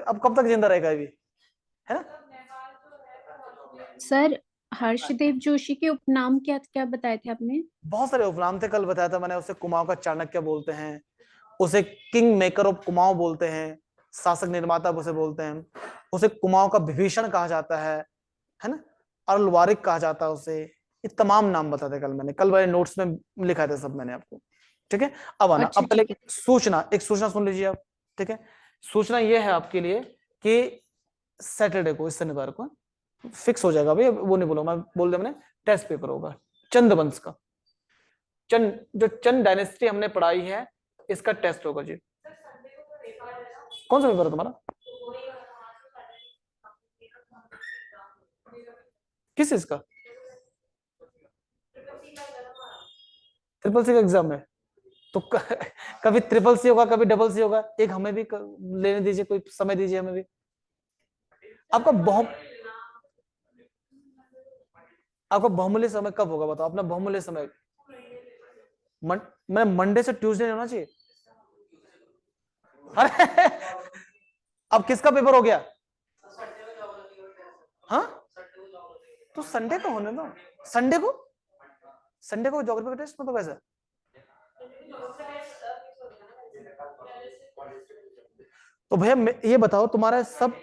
अब कब तक जिंदा रहेगा ये, है ना?
सर हर्षदेव जोशी के उपनाम क्या क्या बताए थे आपने?
बहुत सारे उपनाम थे, कल बताया था मैंने। उसे कुमाऊं का चाणक्य बोलते हैं, उसे किंग मेकर ऑफ कुमाऊं बोलते हैं, शासक निर्माता उसे बोलते हैं, उसे कुमाऊं का विभीषण कहा जाता है ना, अरलवारिक कहा जाता है उसे। ये तमाम नाम बताते कल मैंने, कल वाले नोट्स में लिखा था सब मैंने आपको। ठीक है, अब आना।
अच्छा
अब पहले
ठीक है।
सूचना, एक सूचना सुन लीजिए आप। ठीक है, सूचना ये है आपके लिए कि सैटरडे को, इस शनिवार को फिक्स हो जाएगा भाई, वो नहीं बोलो मैं, बोल दिया मैंने, टेस्ट पेपर होगा चंद वंश का। चंद, जो चंद डायनेस्टी हमने पढ़ाई है, इसका टेस्ट होगा जी। कौन सा पेपर है तुम्हारा? किस चीज का? ट्रिपल सी का एग्जाम है? तो कभी ट्रिपल सी होगा, कभी डबल सी होगा। एक हमें भी लेने दीजिए, कोई समय दीजिए हमें भी। आपका बहुमूल्य समय कब होगा बताओ, अपना बहुमूल्य समय। मैं मंडे से ट्यूसडे होना चाहिए। अरे अब किसका पेपर हो गया? हाँ तो संडे को होने दो। संडे को ज्योग्राफी का टेस्ट मतलब कैसा? तो भैया ये बताओ तुम्हारा सब,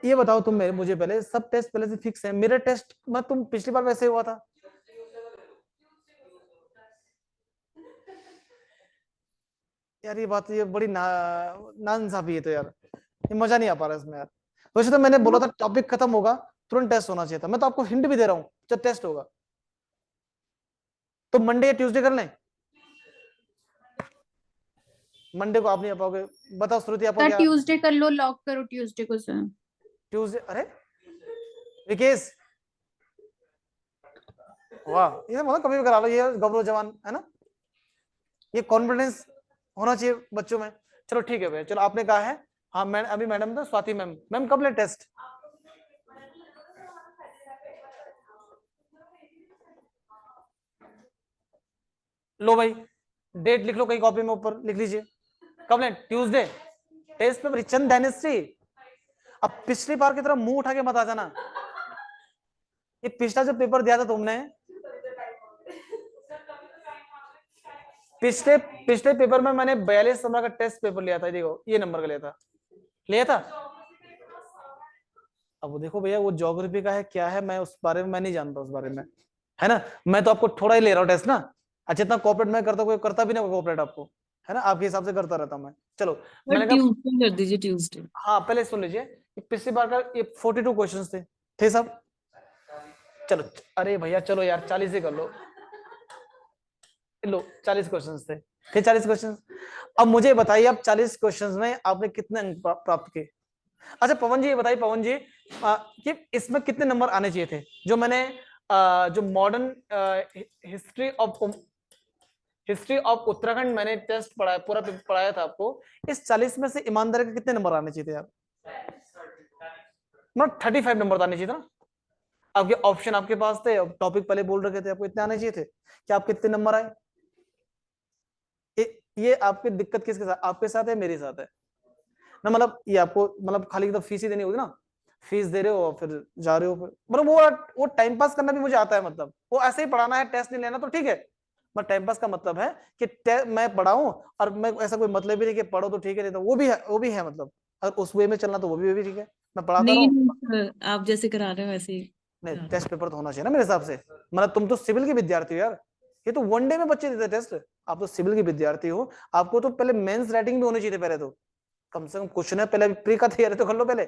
ये बताओ तुम मुझे पहले, सब टेस्ट पहले से फिक्स है? मेरा टेस्ट मैं तुम पिछली बार वैसे हुआ था। यार ये बात, ये बड़ी नाइंसाफी है तो यार, ये मजा नहीं आ पा रहा इसमें यार। वैसे तो मैंने बोला था टॉपिक खत्म होगा तुरंत टेस्ट होना चाहिए था, मैं तो आपको हिंट भी दे रहा हूं जब टेस्ट होगा। तो मंडे या ट्यूसडे कर लें? मंडे को आप नहीं आ पाओगे, बताओ श्रुति आप
सर
क्या?
ट्यूसडे कर लो, लॉक करो ट्यूसडे को सर।
ट्यूसडे? अरे विकेश, वाह, ये मतलब कभी भी करा लो, ये गबरू जवान है ना, ये कॉन्फिडेंस होना चाहिए बच्चों में। चलो ठीक है भैया, चलो आपने कहा है। हाँ मैं अभी मैडम था स्वाति मैम, मैम कब ले टेस्ट? लो भाई डेट लिख लो कहीं कॉपी में, ऊपर लिख लीजिए कब ले ट्यूसडे टेस्ट पेपर चंद डायनेस्टी। अब पिछली बार की तरह मुंह उठा के मत आ जाना। ये पिछला जो पेपर दिया था तुमने, पिछले पिछले पेपर में मैंने 42 नंबर का टेस्ट पेपर लिया था, देखो ये नंबर का लिया था। अब वो देखो भैया, वो ज्योग्राफी का है क्या है, मैं उस बारे में मैं नहीं जानता उस बारे में, है ना। मैं तो आपको थोड़ा ही ले रहा हूँ टेस्ट ना। अच्छा इतना कोऑपरेट मैं करता, कोई करता भी नहीं कोऑपरेट आपको, है ना, आपके हिसाब से करता रहता हूं मैं। चलो मैंने कहा
ट्यूसडे कर दीजिए, ट्यूसडे।
हाँ पहले सुन लीजिए, पिछली बार का ये 42 क्वेश्चंस थे सब। चलो अरे भैया चलो यार 40 ही कर लो, 40 क्वेश्चंस थे 40 क्वेश्चंस। अब मुझे बताइए, आप 40 क्वेश्चंस में आपने कितने अंक प्राप्त किए? अच्छा पवन जी ये बताइए, पवन जी कि इसमें कितने नंबर आने चाहिए थे? जो मैंने जो मॉडर्न हिस्ट्री ऑफ उत्तराखंड मैंने टेस्ट पढ़ाया, पूरा पढ़ाया था आपको, इस 40 में से ईमानदारी के कितने नंबर आने चाहिए थे यार? मतलब 35 नंबर आने चाहिए था ना। आपके ऑप्शन आपके पास थे, टॉपिक पहले बोल रखे थे, आपको इतने आने चाहिए थे। क्या आपके कितने नंबर आए? ये आपकी दिक्कत किसके साथ, आपके साथ है मेरे साथ है ना? मतलब ये आपको मतलब खाली तो फीस ही देनी होगी ना, फीस दे रहे हो फिर जा रहे हो, फिर मतलब वो टाइम पास करना भी मुझे आता है, मतलब वो ऐसे ही पढ़ाना है, टेस्ट नहीं लेना तो ठीक है। मैं टाइम पास का मतलब है कि मैं पढ़ाऊं, और मैं ऐसा कोई मतलब भी नहीं कि पढ़ो तो ठीक है, नहीं तो वो भी है मतलब, अगर उस वे में चलना तो वो भी ठीक है, मैं पढ़ाता
नहीं
रहूं।
सर, आप जैसे करा रहे हो वैसे ही
नहीं टेस्ट पेपर तो होना चाहिए ना मेरे हिसाब से, मतलब तुम तो सिविल के विद्यार्थी हो यार, ये तो वनडे में बच्चे देते टेस्ट, आप तो सिविल के विद्यार्थी हो, आपको तो पहले मेंस राइटिंग भी होनी चाहिए पहले तो, कम से कम क्वेश्चन है पहले, प्री का तैयारी तो कर लो पहले।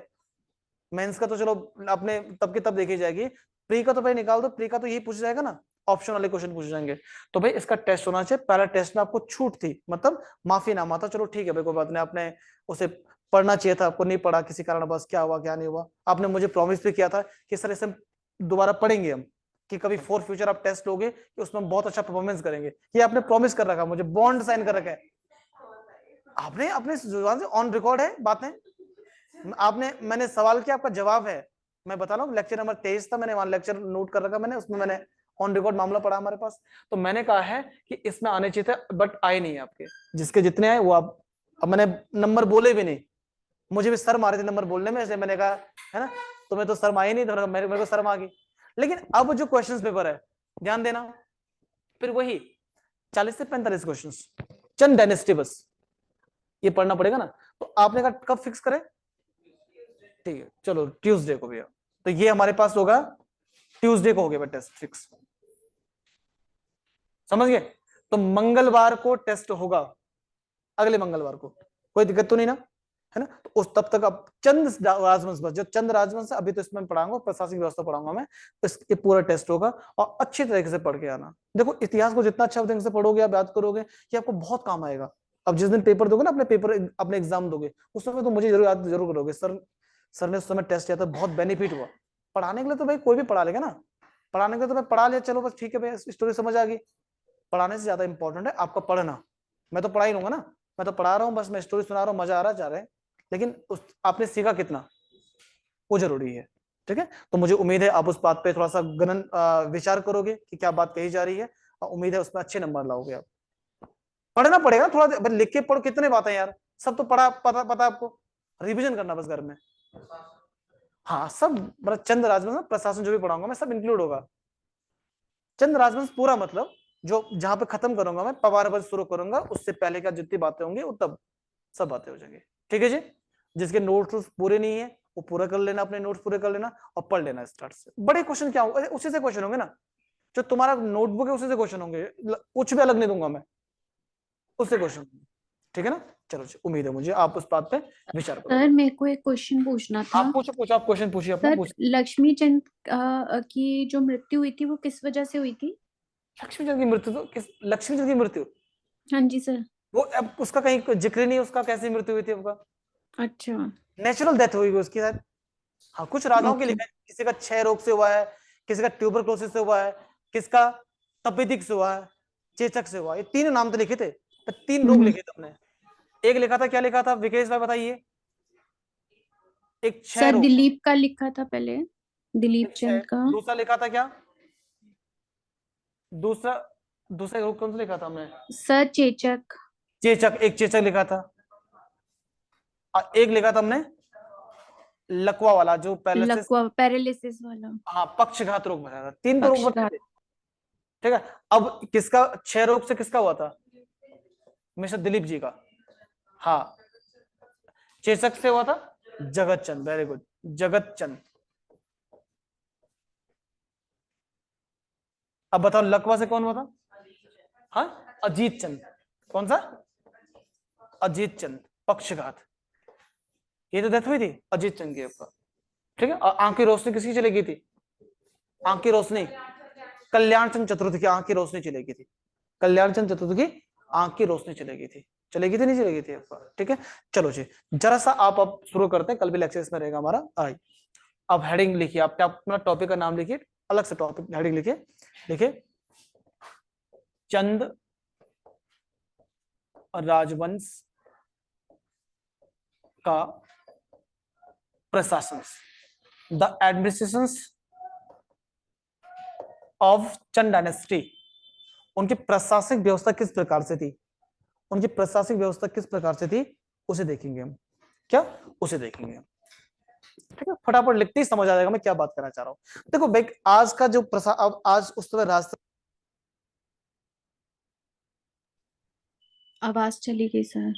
मेंस का तो चलो आपने तब की तब देखी जाएगी, प्री का तो पहले निकाल दो, प्री का तो यही पूछ जाएगा ना, ऑप्शन वाले क्वेश्चन पूछ जाएंगे। तो भाई इसका टेस्ट होना चाहिए, पहला टेस्ट में आपको छूट थी, मतलब माफी नामा था, चलो ठीक है भाई कोई बात नहीं, आपने उसे पढ़ना चाहिए था, आपको नहीं पढ़ा किसी कारण, बस क्या हुआ क्या नहीं हुआ। आपने मुझे प्रॉमिस भी किया था कि सर इसे दोबारा पढ़ेंगे हम, कि कभी फॉर फ्यूचर आप टेस्ट लोगे कि उसमें बहुत अच्छा परफॉर्मेंस करेंगे, ये आपने प्रॉमिस कर रखा, मुझे बॉन्ड साइन कर रखा है आपने, अपने जुबान से ऑन रिकॉर्ड है बातें। आपने, मैंने सवाल किया, आपका जवाब है। मैं बता रहा हूँ लेक्चर नंबर 23 था, मैंने वहां लेक्चर नोट कर रखा मैंने, उसमें मैंने ऑन रिकॉर्ड मामला पढ़ा हमारे पास। तो मैंने कहा है कि इसमें आने चाहिए थे, बट आए नहीं आपके, जिसके जितने आए वो आप, अब मैंने नंबर बोले भी नहीं, मुझे भी शर्म आ रही थी नंबर बोलने में, इसलिए मैंने कहा है ना, तुम्हें तो शर्म आई नहीं, तो मेरे को शर्म आ गई। लेकिन अब जो क्वेश्चन पेपर है ध्यान देना, फिर वही 40 से 45 क्वेश्चन, चंद डायनेस्टी बस, ये पढ़ना पड़ेगा ना। तो आपने कहा कब फिक्स करें? ठीक है चलो ट्यूसडे को भैया, तो ये हमारे पास होगा, ट्यूसडे को हो गया टेस्ट फिक्स, समझ गए? तो मंगलवार को टेस्ट होगा, अगले मंगलवार को, कोई दिक्कत तो नहीं ना, है ना। तो उस तब तक अब चंद राजवंश, बस जो चंद राजवंश है अभी तो इसमें पढ़ाऊंगा, प्रशासनिक व्यवस्था पढ़ाऊंगा मैं, तो ये पूरा टेस्ट होगा, और अच्छी तरीके से पढ़ के आना। देखो इतिहास को जितना अच्छा ढंग से पढ़ोगे, आप याद करोगे, ये आपको बहुत काम आएगा। अब जिस दिन पेपर दोगे ना, अपने एग्जाम दोगे, उस समय तो मुझे जरूर याद जरूर करोगे, सर ने उस समय टेस्ट किया था, बहुत बेनिफिट हुआ। पढ़ाने के लिए तो भाई कोई भी पढ़ा लेगा ना, पढ़ाने के लिए तो मैं पढ़ा लिया, चलो बस ठीक है भाई, स्टोरी समझ आ गई, पढ़ाने से ज्यादा इंपॉर्टेंट है आपका पढ़ना। मैं तो पढ़ा ही लूंगा ना, मैं तो पढ़ा रहा हूँ, बस मैं स्टोरी सुना रहा हूँ, मजा आ रहा है, जा रहे हैं, लेकिन आपने सीखा कितना, वो जरूरी है। ठीक है, तो मुझे उम्मीद है आप उस बात पे थोड़ा सा गणन विचार करोगे कि क्या बात कही जा रही है, और उम्मीद है उसमें अच्छे नंबर लाओगे आप। पढ़ना पड़ेगा थोड़ा, लिख के पढ़ो, कितने बातें यार, सब तो पढ़ा, पता पता आपको, रिवीजन करना बस घर में। हाँ सब, मतलब चंद राजवंश प्रशासन जो भी पढ़ाऊंगा मैं सब इंक्लूड होगा। चंद राजवंश पूरा मतलब जो जहां पे खत्म करूंगा मैं, पवार वंश शुरू करूंगा, उससे पहले का जितनी बातें होंगी वो तब सब बातें हो जाएंगी। ठीक है जी, जिसके नोट्स पूरे नहीं है वो पूरा कर लेना, अपने नोट्स पूरे कर लेना और पढ़ लेना स्टार्ट से। बड़े क्वेश्चन क्या होंगे, उसी से क्वेश्चन होंगे ना, जो तुम्हारा नोटबुक है उसी से क्वेश्चन होंगे, कुछ भी अलग नहीं दूंगा मैं, उससे क्वेश्चन। ठीक है ना, चलो जी, उम्मीद है मुझे आप उस बात पे विचार करो।
सर मेरे को एक क्वेश्चन पूछना था।
आप पूछो, आप क्वेश्चन पूछिए अपना,
सर
पूछिए।
लक्ष्मीचंद की जो मृत्यु हुई थी वो किस वजह से हुई थी?
लक्ष्मीचंद की मृत्यु, तो किस लक्ष्मीचंद की मृत्यु?
हाँ जी सर।
वो अब उसका कहीं जिक्र नहीं है, उसका कैसी मृत्यु हुई थी आपका?
अच्छा।
नेचुरल डेथ हुई उसकी शायद। हाँ, कुछ राजाओं की
ओके।
लिखा है, किसी का क्षय रोग से हुआ है, किसी का ट्यूबरक्लोसिस से हुआ है, किसका तपेदिक से हुआ है, चेचक से हुआ है। ये तीन नाम तो लिखे थे, तो तीन रोग लिखे थे हमने। एक लिखा था, क्या लिखा था विकेश भाई बताइए? एक क्षय
सर
रोग,
दिलीप का लिखा था पहले, दिलीप
एक क्षय,
चंद का।
दूसरा लिखा था क्या, दूसरा दूसरा रोग कौन सा लिखा था हमने?
सर चेचक।
चेचक, एक चेचक लिखा था, और एक लिखा था हमने लकवा वाला, जो पैरालिसिस,
लकवा पैरालिसिस वाला।
हाँ पक्षघात रोग बताया था। तीन तो रोग बताए
पक्षघात।
थे। ठीक है, अब किसका क्षय रोग से किसका हुआ था? मिस्टर दिलीप जी का। हाँ, चेचक से हुआ था जगत चंद, वेरी गुड, जगत चंद। अब बताओ लकवा से कौन हुआ था? हाँ, अजीत चंद। कौन सा? अजीत चंद, पक्षघात। ये तो डेथ हुई थी अजीत चंद की आपका। ठीक है, और आंख की रोशनी किसकी चली गई थी? आंख की रोशनी कल्याण चंद चतुर्थ की आंख की रोशनी चली गई थी। कल्याण चंद चतुर्थ की आंख की रोशनी चलेगी थी, चलेगी थी नहीं चलेगी थी आपका। ठीक है, चलो जी, जरा सा आप अब शुरू करते हैं, कल भी लेक्चर इसमें रहेगा हमारा। आई, अब हेडिंग लिखिए, आप अपना टॉपिक का नाम लिखिए, अलग से टॉपिक हेडिंग लिखिए। लिखिए चंद राजवंश का प्रशासन, the administration of Chand dynasty. उनकी प्रशासनिक व्यवस्था किस प्रकार से थी, उनकी प्रशासनिक व्यवस्था किस प्रकार से थी, उसे देखेंगे हम। क्या? उसे देखेंगे हम। ठीक है, फटाफट लिखते ही समझ आ जाएगा मैं क्या बात करना चाह रहा हूं। देखो भाई, आज का जो अब आज उस समय राजतंत्र,
आवाज चली गई सर।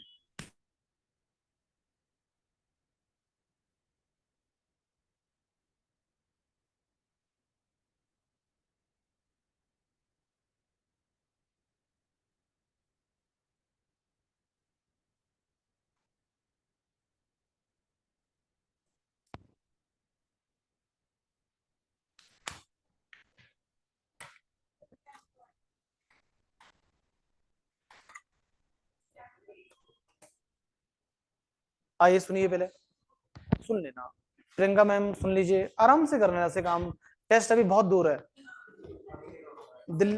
आइए सुनिए, पहले सुन लेना, प्रियंका मैम सुन लीजिए, आराम से कर लेना ऐसे काम, टेस्ट अभी बहुत दूर है। दिल्ली,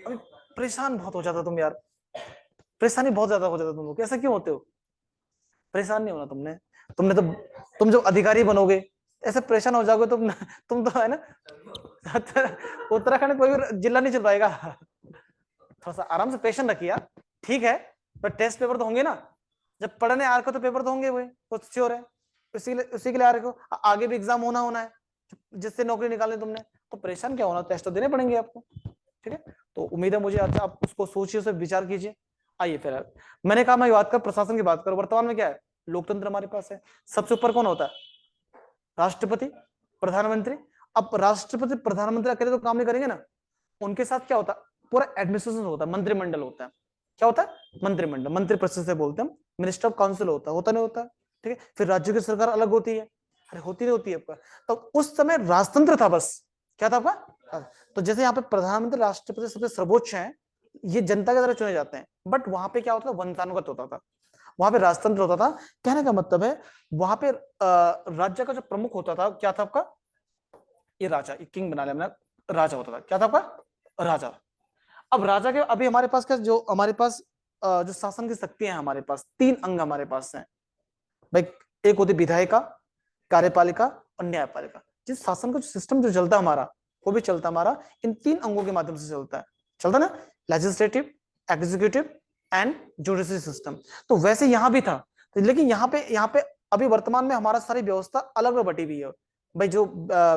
अभी परेशान बहुत हो जाता तुम यार, परेशानी बहुत ज्यादा हो जाता तुम लोग, ऐसा क्यों होते हो? परेशान नहीं होना तुमने, तुमने तो, तुम जब अधिकारी बनोगे ऐसे परेशान हो जाओगे तुम तो है ना, उत्तराखंड कोई भी जिला नहीं चल पाएगा। थोड़ा सा आराम से पेशेंस रखिए यार। ठीक है, पर टेस्ट पेपर तो होंगे ना, जब पढ़ने आ रखे हो तो पेपर तो होंगे, वही कुछ श्योर है, उसी के लिए आ रखे हो, आगे भी एग्जाम होना है, जिससे नौकरी निकालनी तुमने, तो परेशान क्या होना, टेस्ट तो देने पड़ेंगे आपको। ठीक है, तो उम्मीद है मुझे, अच्छा आप उसको सोचिए, उसे विचार कीजिए। आइए फिर, मैंने कहा मैं बात कर प्रशासन की बात करो, वर्तमान में क्या है, लोकतंत्र हमारे पास है, सबसे ऊपर कौन होता है? राष्ट्रपति, प्रधानमंत्री। अब राष्ट्रपति प्रधानमंत्री अकेले तो काम नहीं करेंगे ना, उनके साथ क्या होता है, पूरा एडमिनिस्ट्रेशन होता है, मंत्रिमंडल होता है। क्या होता है? मंत्रिमंडल, मंत्रिपरिषद से बोलते हैं, मिनिस्टर ऑफ काउंसिल होता नहीं होता? ठीक है, फिर राज्यों की सरकार अलग होती है, अरे होती नहीं होती है आपका। तो उस समय राजतंत्र था बस, क्या था आपका? तो जैसे यहाँ पे प्रधानमंत्री राष्ट्रपति सबसे सर्वोच्च है, ये जनता के द्वारा चुने जाते हैं, बट वहां पे क्या होता था, वंशानुगत होता था, वहां पे राजतंत्र होता था। कहने का मतलब है वहां पे राज्य का जो प्रमुख होता था, क्या था आपका? ये राजा, किंग बना लिया हमने, राजा होता था, क्या था आपका? राजा। अब राजा के अभी हमारे पास क्या, जो हमारे पास जो शासन की शक्तियां हैं, हमारे पास 3 अंग हमारे पास हैं भाई। एक होती विधायिका, कार्यपालिका और न्यायपालिका। जिस शासन का जो सिस्टम जो चलता है हमारा, वो भी चलता हमारा इन 3 अंगों के माध्यम से चलता है, चलता ना, legislative, executive and judiciary system. तो वैसे यहां भी था, लेकिन यहाँ पे अभी वर्तमान में हमारा सारी व्यवस्था अलग में बटी हुई है भाई। जो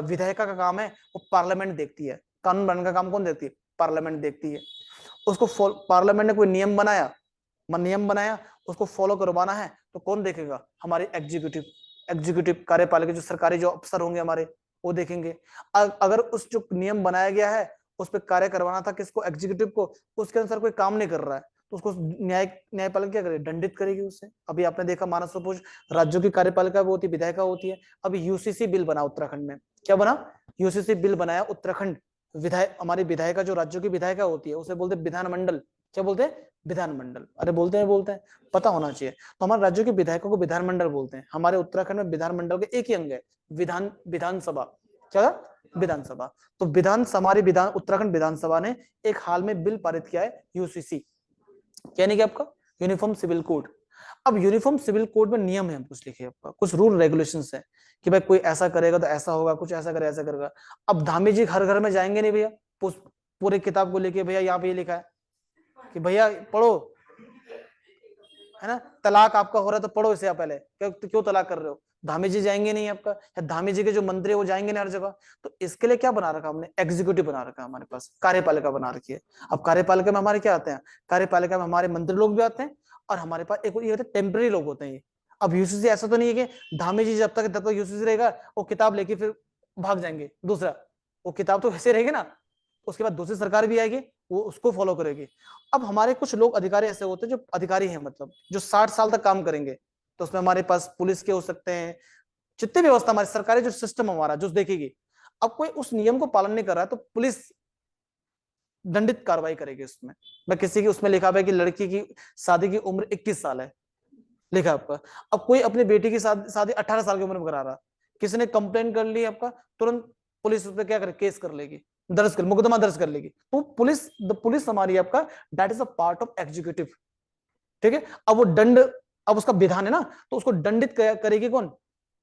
विधायिका का काम है वो पार्लियामेंट देखती है, कानून बनाने का काम कौन देखती है? पार्लियामेंट देखती है। उसको पार्लियामेंट ने कोई नियम बनाया, उसको फॉलो करवाना है तो कौन देखेगा? हमारे एग्जीक्यूटिव कार्यपालिका, जो सरकारी जो अफसर होंगे हमारे, वो देखेंगे। अगर उस जो नियम बनाया गया है उस पर कार्य करवाना था किसको? एग्जीक्यूटिव को। उसके अनुसार कोई काम नहीं कर रहा है तो उसको न्यायपालिका क्या करेगी? दंडित करेगी उसे। अभी आपने देखा मानव सपूज राज्यों की कार्यपालिका वो होती है, विधायिका होती है। अभी यूसीसी बिल बना उत्तराखंड में। क्या बना? यूसीसी बिल बनाया उत्तराखंड। हमारी विधायिका जो राज्यों की विधायिका होती है उसे बोलते विधानमंडल। क्या बोलते हैं? विधानमंडल। अरे बोलते हैं, पता होना चाहिए। तो हमारे राज्यों की विधायकों को विधानमंडल बोलते हैं। हमारे उत्तराखंड में विधानमंडल के एक ही अंग है, विधानसभा। क्या? विधानसभा। तो उत्तराखंड विधानसभा ने एक हाल में बिल पारित किया है, यूसीसी, यानी कि आपका यूनिफॉर्म सिविल कोड। अब यूनिफॉर्म सिविल कोड में नियम है कुछ लिखे, आपका कुछ रूल रेगुलेशंस है कि भाई कोई ऐसा करेगा तो ऐसा होगा, कुछ ऐसा करे ऐसा करेगा। अब धामी जी हर घर में जाएंगे नहीं भैया पूरे किताब को लेके, भैया यहाँ पे ये लिखा है कि भैया पढ़ो, है ना, तलाक आपका हो रहा है तो पढ़ो इसे आप पहले, क्यों तलाक कर रहे हो? धामी जी जाएंगे नहीं आपका, या धामी जी के जो मंत्री है वो जाएंगे नहीं हर जगह। तो इसके लिए क्या बना रखा हमने? एग्जीक्यूटिव बना रखा हमारे पास, कार्यपालिका बना रखी है। अब कार्यपालिका में हमारे क्या आते हैं? कार्यपालिका में हमारे मंत्री लोग भी आते हैं और हमारे पास एक ये होते हैं टेम्पररी लोग होते हैं ये। अब यूसीसी ऐसा तो नहीं है कि धामी जी जब तक यूसीसी रहेगा वो किताब लेके फिर भाग जाएंगे दूसरा, वो किताब तो वैसे रहेगी ना, उसके बाद दूसरी सरकार भी आएगी वो उसको फॉलो करेगी। अब हमारे कुछ लोग अधिकारी ऐसे होते हैं जो अधिकारी हैं, मतलब जो 60 साल तक काम करेंगे। तो उसमें हमारे पास पुलिस के हो सकते हैं, जितनी व्यवस्था हमारी सरकारी जो सिस्टम हमारा जो देखेगी। अब कोई उस नियम को पालन नहीं कर रहा है तो पुलिस दंडित कार्रवाई करेगी उसमें। मैं किसी की उसमें लिखा हुआ है कि लड़की की शादी की उम्र 21 साल है, लिखा आपका। अब कोई अपनी बेटी की शादी 18 साल की उम्र में करा रहा, किसी ने कंप्लेन कर ली आपका, तुरंत पुलिस उस पर क्या करे? केस कर लेगी, मुकदमा दर्ज कर लेगी। तो पुलिस हमारी आपका that is a part of executive. ठीक है। अब वो अब उसका विधान है ना, तो उसको दंडित करेगी कौन?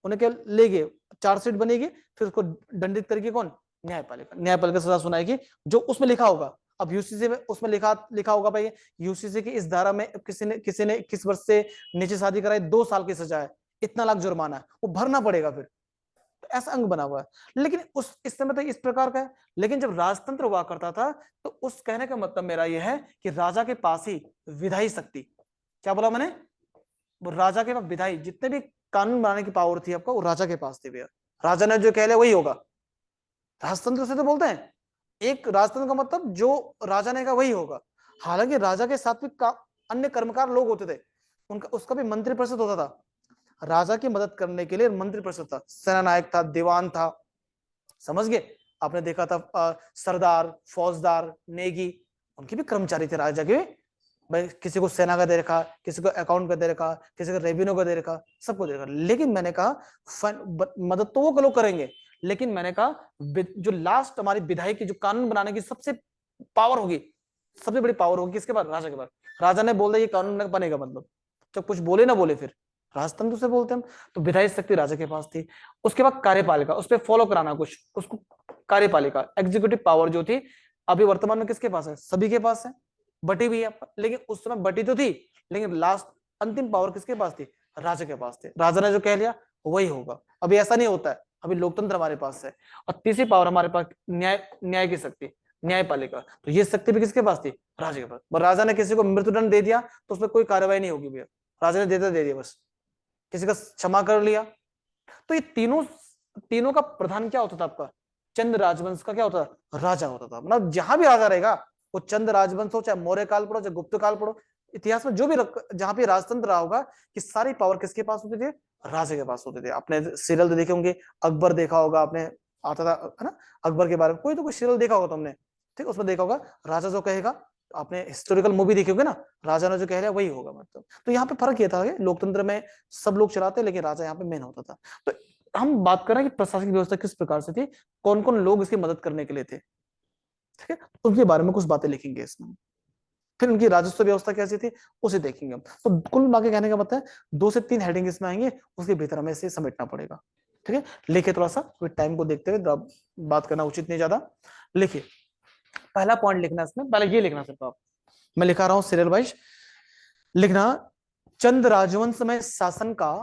उन्हें क्या लेगी? चार्जशीट बनेगी, फिर उसको दंडित करेगी कौन? न्यायपालिका सजा सुनाएगी जो उसमें लिखा होगा। अब यूसीसी में उसमें लिखा होगा भाई यूसीसी की इस धारा में किसी ने 21 वर्ष से नीचे शादी कराई, 2 साल की सजा है, इतना लाख जुर्माना है, वो भरना पड़ेगा फिर। तो ऐसा अंग बना हुआ है। लेकिन इस समय तो इस प्रकार का है। लेकिन जब राजतंत्र हुआ करता था तो उस कहने का मतलब मेरा यह है कि राजा के पास ही विधायी शक्ति, क्या बोला मैंने? वो राजा के पास विधायी, जितने भी कानून बनाने की पावर थी आपका, वो राजा के पास थी भैया। राजा ने जो कह लिया वही होगा। राजतंत्र से तो बोलते हैं, एक राजतंत्र का मतलब जो राजा ने कहा वही होगा। हालांकि राजा के साथ भी अन्य कर्मकार लोग होते थे, उनका उसका भी मंत्री परिषद होता था। राजा की मदद करने के लिए मंत्री परिषद था, सेना नायक था, दीवान था, समझ गए? आपने देखा था सरदार, फौजदार, नेगी, उनके भी कर्मचारी थे राजा के। भाई किसी को सेना का दे रखा, किसी को अकाउंट का दे रखा, किसी को रेवेन्यू का दे रखा, सबको दे रखा। लेकिन मैंने कहा मदद तो वो लोग करेंगे, लेकिन मैंने कहा जो लास्ट हमारी विधायक की जो कानून बनाने की सबसे पावर होगी, सबसे बड़ी पावर होगी किसके पास? राजा के पास। राजा ने बोल दिया ये कानून बनेगा, मतलब जब कुछ बोले ना बोले फिर राजतंत्र से बोलते हम। तो विधायी शक्ति राजा के पास थी। उसके बाद कार्यपालिका, उस पर फॉलो कराना कुछ, उसको कार्यपालिका, एग्जीक्यूटिव पावर जो थी अभी वर्तमान में किसके पास है? सभी के पास है, बटी हुई है। लेकिन उस समय बटी तो थी, लेकिन लास्ट अंतिम पावर किसके पास थी? राजा के पास थी। राजा ने जो कह लिया वही होगा। अभी ऐसा नहीं होता है, अभी लोकतंत्र हमारे पास है। और तीसरी पावर हमारे पास न्याय की शक्ति, न्यायपालिका। तो ये शक्ति भी किसके पास थी? राजा के पास। राजा ने किसी को मृत्युदंड दे दिया तो उसमें कोई कार्रवाई नहीं होगी भैया, राजा ने दे दिया बस, किसी का क्षमा कर लिया। तो ये तीनों का प्रधान क्या होता था आपका? चंद राजवंश का क्या होता था? राजा होता था। मतलब जहां भी राजा रहेगा, वो चंद राजवंश हो, चाहे मौर्य काल पढ़ो, चाहे गुप्त काल पढ़ो, इतिहास में जो भी जहां भी राजतंत्र रहा होगा कि सारी पावर किसके पास होती थी? राजा के पास होते थे। आपने सीरियल तो देखे होंगे, अकबर देखा होगा आपने, आता था है ना अकबर के बारे में, कोई तो कोई सीरियल देखा होगा तुमने, ठीक, उसमें देखा होगा राजा जो कहेगा, आपने हिस्टोरिकल मूवी देखी होगी ना, राजा ने जो कह रहा वही होगा मतलब। तो यहाँ पे फर्क ये था कि लोकतंत्र में सब लोग चलाते लेकिन राजा यहाँ पे मेन होता था। तो हम बात कर रहे हैं कि प्रशासनिक व्यवस्था किस प्रकार से थी, कौन कौन लोग इसकी मदद करने के लिए थे। ठीक है, उनके बारे में कुछ बातें लिखेंगे इसमें। फिर उनकी राजस्व व्यवस्था कैसी थी उसे देखेंगे हम। तो कुल मिला के कहने का मतलब है 2 से 3 हेडिंग इसमें आएंगे, उसके भीतर हमें इसे समेटना पड़ेगा। ठीक है, लिखिए थोड़ा सा, टाइम को देखते हुए बात करना उचित नहीं ज्यादा। लिखिए पहला पॉइंट लिखना इसमें, पहले ये लिखना सिर्फ आप, मैं लिखा रहा हूं सीरियल वाइज लिखना। चंद राजवंश में शासन का,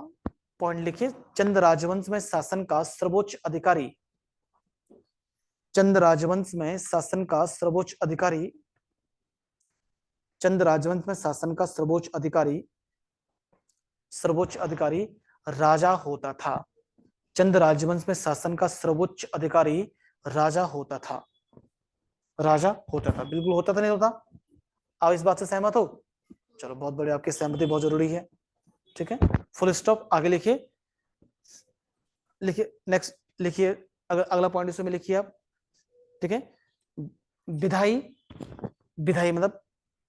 पॉइंट लिखिए, चंद राजवंश में शासन का सर्वोच्च अधिकारी, चंद राजवंश में शासन का सर्वोच्च अधिकारी, चंद राजवंश में शासन का सर्वोच्च अधिकारी, सर्वोच्च अधिकारी राजा होता था। चंद राजवंश में शासन का सर्वोच्च अधिकारी राजा होता था, राजा होता था, बिल्कुल होता था नहीं होता। आप इस बात से सहमत हो? चलो बहुत बढ़िया, आपकी सहमति बहुत जरूरी है। ठीक है, फुल स्टॉप, आगे लिखिए। लिखिए नेक्स्ट, लिखिए अगला पॉइंट इसमें लिखिए आप। ठीक है, विधायी, विधायी मतलब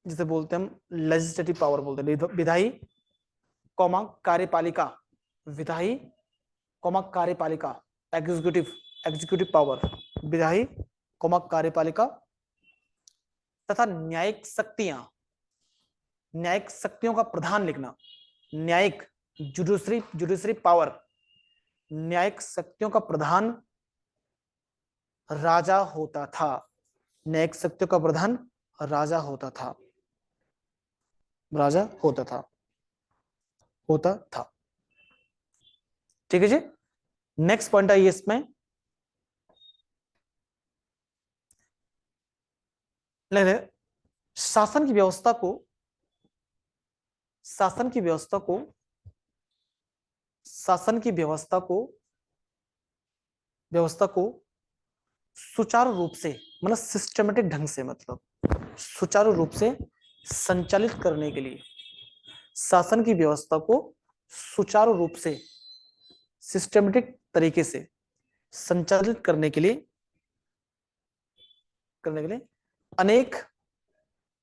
जिसे बोलते हैं हम लेजिस्लेटिव पावर बोलते हैं, विधायी कॉमा कार्यपालिका, विधायी कॉमा कार्यपालिका, एग्जीक्यूटिव, एग्जीक्यूटिव पावर, विधायी कॉमा कार्यपालिका तथा न्यायिक शक्तियां, न्यायिक शक्तियों का प्रधान लिखना, न्यायिक जुडिशरी, जुडिशरी पावर, न्यायिक शक्तियों का प्रधान राजा होता था, न्यायिक शक्तियों का प्रधान राजा होता था, राजा होता था, होता था। ठीक है जी, नेक्स्ट पॉइंट आइए इसमें, शासन की व्यवस्था को, शासन की व्यवस्था को, शासन की व्यवस्था को, व्यवस्था को सुचारू रूप से, मतलब सिस्टमेटिक ढंग से, मतलब सुचारू रूप से संचालित करने के लिए, शासन की व्यवस्था को सुचारू रूप से सिस्टमेटिक तरीके से संचालित करने के लिए, अनेक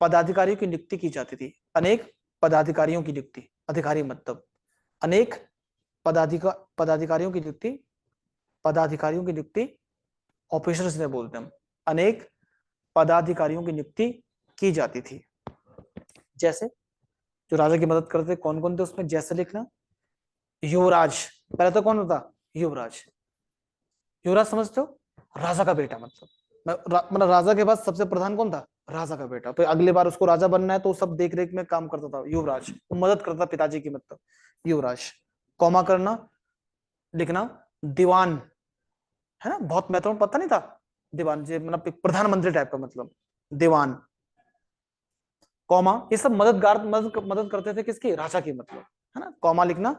पदाधिकारियों की नियुक्ति की जाती थी, अनेक पदाधिकारियों की नियुक्ति, अधिकारी मतलब अनेक पदाधिकारियों की नियुक्ति, पदाधिकारियों की नियुक्ति ऑफिसर्स ने बोलते हैं हम, अनेक पदाधिकारियों की नियुक्ति की जाती थी। जैसे जो राजा की मदद करते कौन कौन थे उसमें, जैसे लिखना युवराज, पहले तो कौन होता, युवराज, युवराज समझते हो, राजा का बेटा, मतलब राजा के बाद सबसे प्रधान कौन था, राजा का बेटा। तो अगली बार उसको राजा बनना है तो सब देख रेख में काम करता था युवराज, वो मदद करता पिताजी की, मतलब युवराज। कॉमा करना, लिखना दीवान, है ना, बहुत महत्वपूर्ण, पता नहीं था, दीवान जी मतलब प्रधानमंत्री टाइप का, मतलब दीवान। कॉमा, ये सब मददगार, मदद करते थे किसकी, राजा की, मतलब, है ना। कॉमा लिखना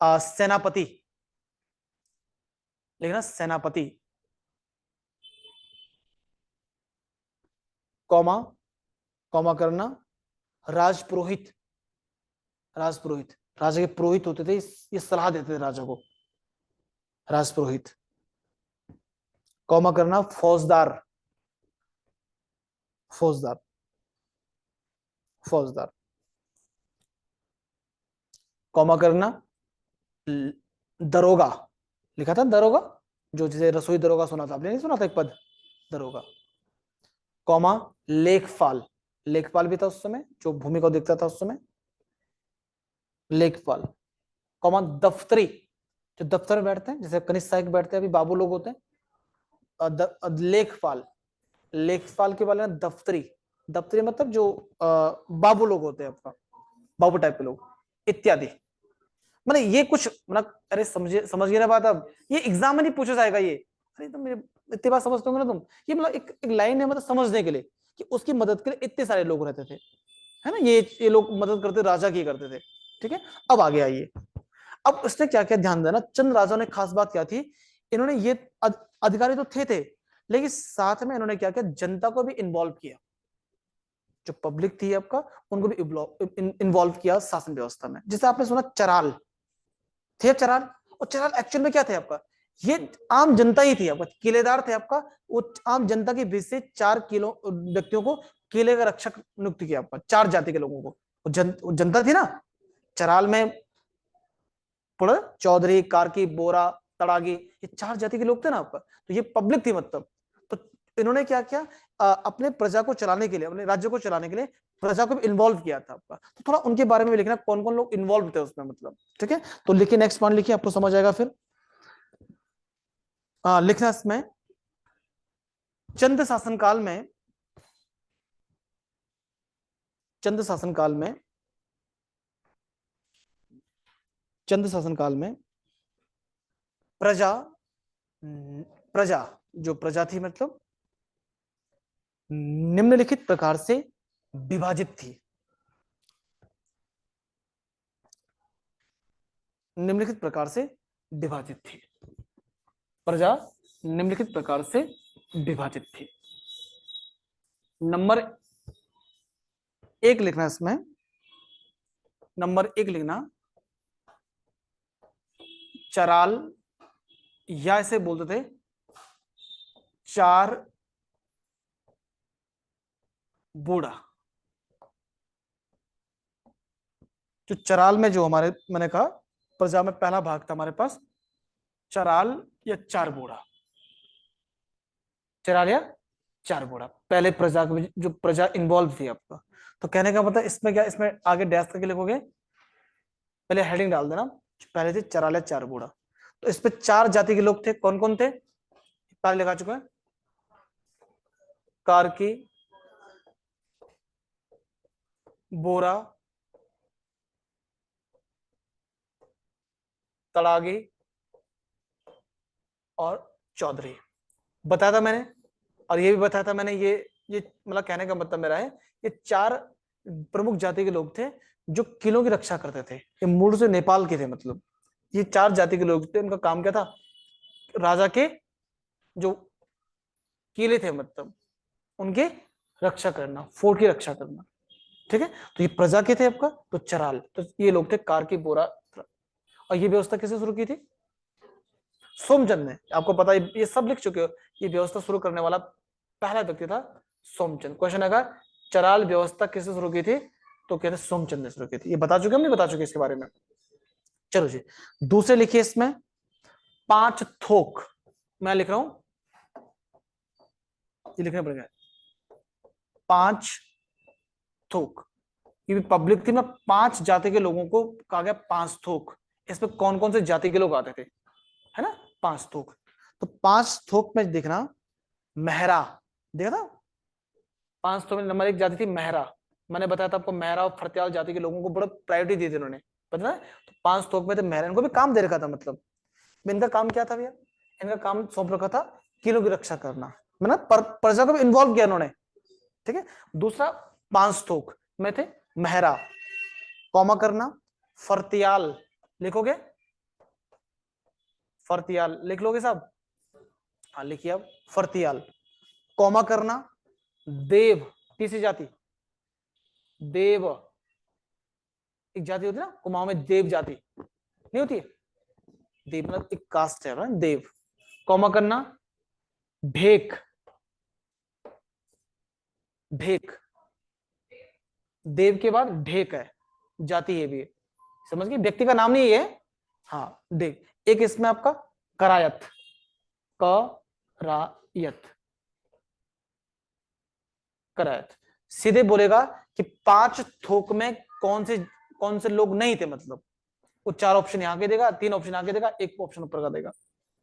सेनापति, लिखना सेनापति, कॉमा, कॉमा करना राजपुरोहित, राजपुरोहित, राजा के पुरोहित होते थे, ये सलाह देते थे राजा को, राजपुरोहित। कॉमा करना फौजदार, फौजदार, फौजदार। कॉमा करना दरोगा, लिखा था दरोगा, जो जिसे रसोई दरोगा सुना था आपने, नहीं सुना था एक पद, दरोगा। कॉमा लेखपाल, लेखपाल भी था उस समय, जो भूमि को देखता था उस समय, लेखपाल। कॉमा दफ्तरी, जो दफ्तर में बैठते हैं, जैसे कनिष्ठ सहायक बैठते हैं, अभी बाबू लोग होते हैं। लेखपाल, लेखपाल के बारे में दफ्तरी, दफ्तरी मतलब जो बाबू लोग होते हैं, आपका बाबू टाइप के लोग इत्यादि। मतलब ये कुछ, मतलब अरे समझ गए ना बात, अब ये एग्जाम में नहीं पूछा जाएगा ये, अरे तुम मेरे इतनी बात समझते होंगे ना तुम, ये मतलब एक लाइन है, मतलब समझने के लिए कि उसकी मदद के लिए इतने सारे लोग रहते थे, है ना, ये लोग मदद करते, राजा की करते थे। ठीक है, अब आगे आइए, अब उसने क्या क्या ध्यान देना, चंद राजाओं ने खास बात क्या थी, इन्होंने ये अधिकारी तो थे लेकिन साथ में इन्होंने क्या किया, जनता को भी इन्वॉल्व किया, जो पब्लिक थी आपका उनको भी इन्वॉल्व किया शासन व्यवस्था में। जैसे आपने सुना चराल थे, चराल, और चराल एक्चुअल में क्या थे आपका, ये आम जनता ही थी आपका, किलेदार थे आपका, वो आम जनता के बीच से 4 किलो व्यक्तियों को किले का रक्षक नियुक्त किया आपका, 4 जाति के लोगों को, जनता थी ना चराल में, पुड़ चौधरी, कार्की, बोरा, तड़ागी, ये 4 जाति के लोग थे ना आपका, तो ये पब्लिक थी, मतलब तो इन्होंने क्या किया, अपने प्रजा को चलाने के लिए, अपने राज्य को चलाने के लिए प्रजा को इन्वॉल्व किया था आपका। तो थोड़ा उनके बारे में भी लिखना, कौन कौन लोग इन्वॉल्व थे उसमें, मतलब ठीक है। तो लिखिए, नेक्स्ट पॉइंट लिखिए, आपको समझ आएगा फिर। लिखना इसमें, चंद शासनकाल में, चंद शासनकाल में, चंद शासनकाल में प्रजा, प्रजा जो प्रजा थी मतलब निम्नलिखित प्रकार से विभाजित थी। निम्नलिखित प्रकार से विभाजित थी, प्रजा निम्नलिखित प्रकार से विभाजित थी। नंबर 1 लिखना इसमें, नंबर 1 लिखना, चराल, या इसे बोलते थे चार बूढ़ा। जो चराल में, जो हमारे, मैंने कहा प्रजा में पहला भाग था हमारे पास चराल या चार बूढ़ा, चराल या चार बूढ़ा, पहले प्रजा में जो प्रजा इन्वॉल्व थी आपका। तो कहने का मतलब इसमें क्या, इसमें आगे डैश करके लिखोगे, पहले हेडिंग डाल देना, पहले थे चराल या चार बूढ़ा। तो इस पे 4 जाति के लोग थे, कौन कौन थे, पहले लिखा चुका है, कार्की, बोरा, तड़ागी और चौधरी बताया था मैंने। और ये भी बताया था मैंने, ये मतलब कहने का मतलब मेरा है, ये 4 प्रमुख जाति के लोग थे जो किलों की रक्षा करते थे। ये मूल से नेपाल के थे, मतलब ये 4 जाति के लोग थे। उनका काम क्या था, राजा के जो किले थे, मतलब उनके रक्षा करना, फोर्ट की रक्षा करना, ठीक है। तो ये प्रजा के थे आपका, तो चराल, तो ये लोग थे कार्की, बोरा। और ये व्यवस्था किसने शुरू की थी, सोमचंद ने। आपको पता है, ये सब लिख चुके हो, ये व्यवस्था शुरू करने वाला पहला व्यक्ति था सोमचंद। क्वेश्चन आएगा, चराल व्यवस्था किसने शुरू की थी, तो कहते सोमचंद ने शुरू की थी। ये बता चुके, हम नहीं बता चुके इसके बारे में। चलो जी, दूसरे लिखिए इसमें, 5 थोक। मैं लिख रहा हूं, ये लिखना पड़ेगा, 5 थोक। ये भी पब्लिक थी ना, 5 जाति के लोगों को कहा गया 5 थोक। इसमें कौन कौन से जाति के लोग आते थे, है ना, 5 थोक। तो 5 थोक में देखना, मेहरा, देखा था 5 थोक में नंबर 1 जाति थी मेहरा। मैंने बताया था आपको, मेहरा और फरत्याल जाति के लोगों को बड़ा प्रायोरिटी दी थी उन्होंने, पता है। तो 5 थोक में थे मेहरा, इनको भी काम दे रखा था, मतलब इनका काम क्या था भैया, इनका काम सौंप रखा था किलों की रक्षा करना, मतलब प्रजा को भी इन्वॉल्व किया उन्होंने, ठीक है। दूसरा, 5 थोक में थे मेहरा, कॉमा करना, फरतियाल लिखोगे, फरतियाल लिख लोगे साहब, हाँ लिखिए अब, फरतियाल, कॉमा करना, देव, तीसरी जाति देव, एक जाति होती है ना कुमाऊं में, देव जाति नहीं होती है, देव मतलब एक कास्ट है ना, देव, कॉमा करना, ढेक, ढेक, देव के बाद ढेक है, जाति है भी, समझ गए, व्यक्ति का नाम नहीं है, हाँ ढेक। एक इसमें आपका करायत, करायत, करायत। सीधे बोलेगा कि 5 थोक में कौन से लोग नहीं थे, मतलब वो 4 ऑप्शन यहाँ के देगा, 3 ऑप्शन आगे देगा, 1 ऑप्शन ऊपर का देगा,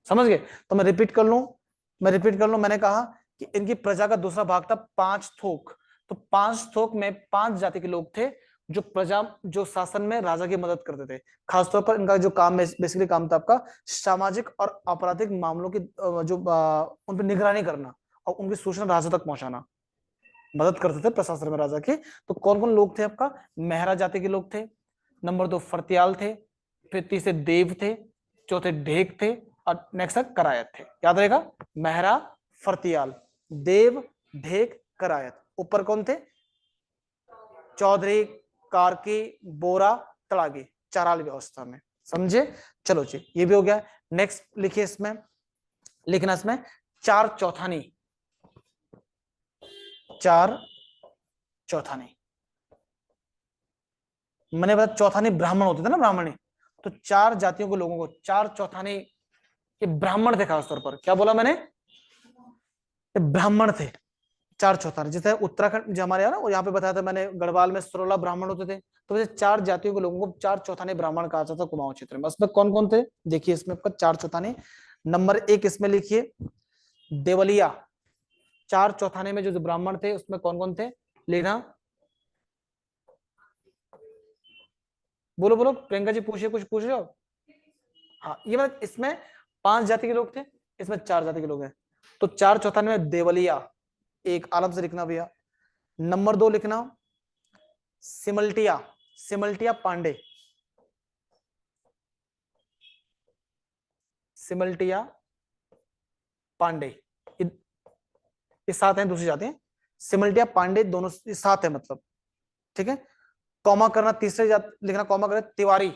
समझ गए। तो मैं रिपीट कर लूं, मैंने कहा कि इनकी प्रजा का दूसरा भाग था 5 थोक। तो 5 थोक में 5 जाति के लोग थे जो प्रजा, जो शासन में राजा की मदद करते थे। खासतौर पर इनका जो काम बेसिकली काम था आपका सामाजिक और आपराधिक मामलों की जो उन पर निगरानी करना और उनकी सूचना राजा तक पहुंचाना, मदद करते थे प्रशासन में राजा की। तो कौन कौन लोग थे आपका, मेहरा जाति के लोग थे, नंबर 2 फरतियाल थे, फिर तीसरे देव थे, चौथे ढेक थे, और नेक्स्ट तक करायत थे। याद रहेगा, मेहरा, फरतियाल, देव, ढेक, करायत। ऊपर कौन थे, चौधरी, कार्की, बोरा, तड़ागी, चराल व्यवस्था में, समझे। चलो जी, ये भी हो गया। नेक्स्ट लिखिए इसमें, लिखना इसमें 4 चौथानी, 4 चौथानी। मैंने बताया चौथानी ब्राह्मण होते थे ना, ब्राह्मणी। तो 4 जातियों के लोगों को 4 चौथानी, ये ब्राह्मण थे खासतौर पर। क्या बोला मैंने, ब्राह्मण थे, 4 चौथाने। जैसे उत्तराखंड जो हमारे यहाँ पे बताया था मैंने, गढ़वाल में 16 ब्राह्मण होते थे, तो वैसे 4 जातियों के लोगों को 4 चौथाने ब्राह्मण कहा जाता था कुमाऊं क्षेत्र में। उसमें कौन कौन थे देखिए, इसमें आपका 4 चौथाने। नंबर 1 इसमें लिखिए देवलिया। 4 चौथाने में जो ब्राह्मण थे उसमें कौन कौन थे, लेना। बोलो बोलो, प्रियंका जी पूछिए, कुछ पूछ रहे हो? हाँ, ये मतलब इसमें 5 जाति के लोग थे, इसमें 4 जाति के लोग हैं। तो 4 चौथाने में देवलिया, एक आराम से लिखना भैया। नंबर 2 लिखना सिमल्टिया, सिमल्टिया पांडे, सिमल्टिया पांडे, ये 7 हैं, दूसरी जाति हैं। सिमल्टिया पांडे दोनों 7 है मतलब, ठीक है। कॉमा करना, तीसरे जात लिखना कॉमा करे तिवारी।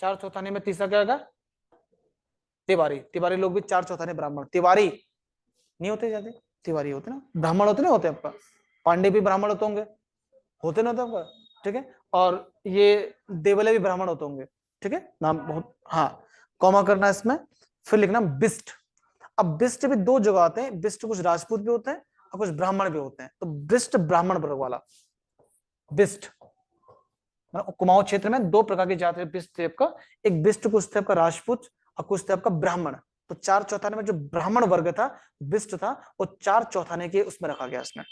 4 चौथाने में तीसरा क्या होगा, तिवारी। तिवारी लोग भी 4 चौथाने ब्राह्मण। तिवारी नहीं होते जाते, तिवारी होते ना, ब्राह्मण होते ना, होते आपका। पांडे भी ब्राह्मण होते होंगे, होते ना होते आपका, ठीक है। और ये देवले भी ब्राह्मण होते होंगे, ठीक है, नाम बहुत। हाँ, कॉमा करना इसमें, फिर लिखना बिस्ट। अब बिस्ट भी 2 जगह आते हैं, बिस्ट कुछ राजपूत भी होते हैं और कुछ ब्राह्मण भी होते हैं। तो बिस्ट ब्राह्मण वर्ग वाला बिस्ट, मतलब कुमाऊं क्षेत्र में 2 प्रकार की जाति है बिस्ट टाइप का, एक बिस्ट कुछ टाइप का राजपूत और कुछ टाइप का ब्राह्मण। तो 4 चौथाने में जो ब्राह्मण वर्ग था, बिस्ट था, वो 4 चौथाने के उसमें रखा गया इसमें।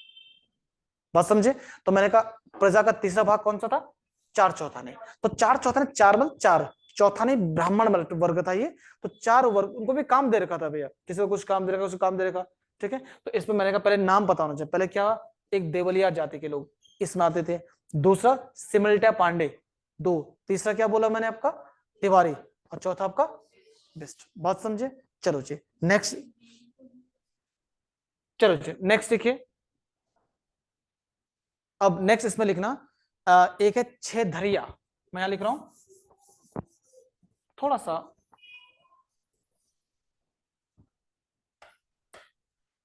बात समझे? तो मैंने कहा प्रजा का तीसरा भाग कौन सा था, 4 चौथाने। तो 4 चौथाने, 4 मतलब 4 चौथाने ब्राह्मण वर्ग था ये। तो 4 वर्ग, उनको भी काम दे रखा था भैया, किसी को कुछ काम दे रखा, उसको काम दे रखा, ठीक है। तो इसमें मैंने कहा पहले नाम पता होना चाहिए। पहले क्या, एक देवलिया जाति के लोग इसमें आते थे, दूसरा सिमल्टिया पांडे, 2, तीसरा क्या बोला मैंने आपका, तिवारी, और चौथा आपका बिस्ट। बात समझे? चलो जी नेक्स्ट, चलो जी नेक्स्ट देखिए। अब नेक्स्ट इसमें लिखना एक है 6 धरिया, मैं यहां लिख रहा हूं थोड़ा सा,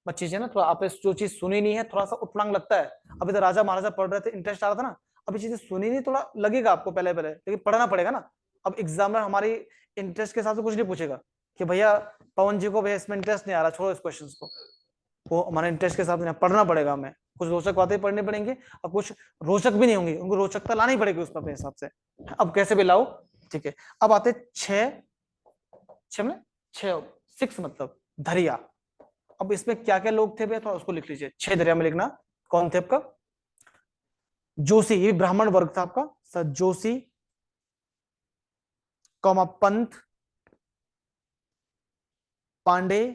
चीज है ना, थोड़ा आपने जो चीज सुनी नहीं है थोड़ा सा उत्पलांग लगता है। अभी तो राजा महाराजा पढ़ रहे थे, इंटरेस्ट आ रहा था ना, अभी चीजें सुनी नहीं, थोड़ा लगेगा आपको पहले पहले, लेकिन पढ़ना पड़ेगा ना। अब एग्जामिनर हमारी इंटरेस्ट के हिसाब से कुछ नहीं पूछेगा कि भैया पवन जी को भैया इसमें इंटरेस्ट नहीं आ रहा, छोड़ो इस क्वेश्चन को। वो हमारे इंटरेस्ट के हिसाब से पढ़ना पड़ेगा हमें। कुछ रोचक बातें पढ़नी पड़ेंगी और कुछ रोचक भी नहीं होंगी, उनको रोचकता लानी पड़ेगी उसमें अपने हिसाब से। अब कैसे भी लाओ, ठीक है। अब आते 6, 6 में 6 6 मतलब धरिया। अब इसमें क्या क्या लोग थे भैया, थोड़ा उसको लिख लीजिए। 6 धरिया में लिखना कौन थे आपका, जोशी, ये ब्राह्मण वर्ग था आपका sir, Joshi comma Pant, Pandey,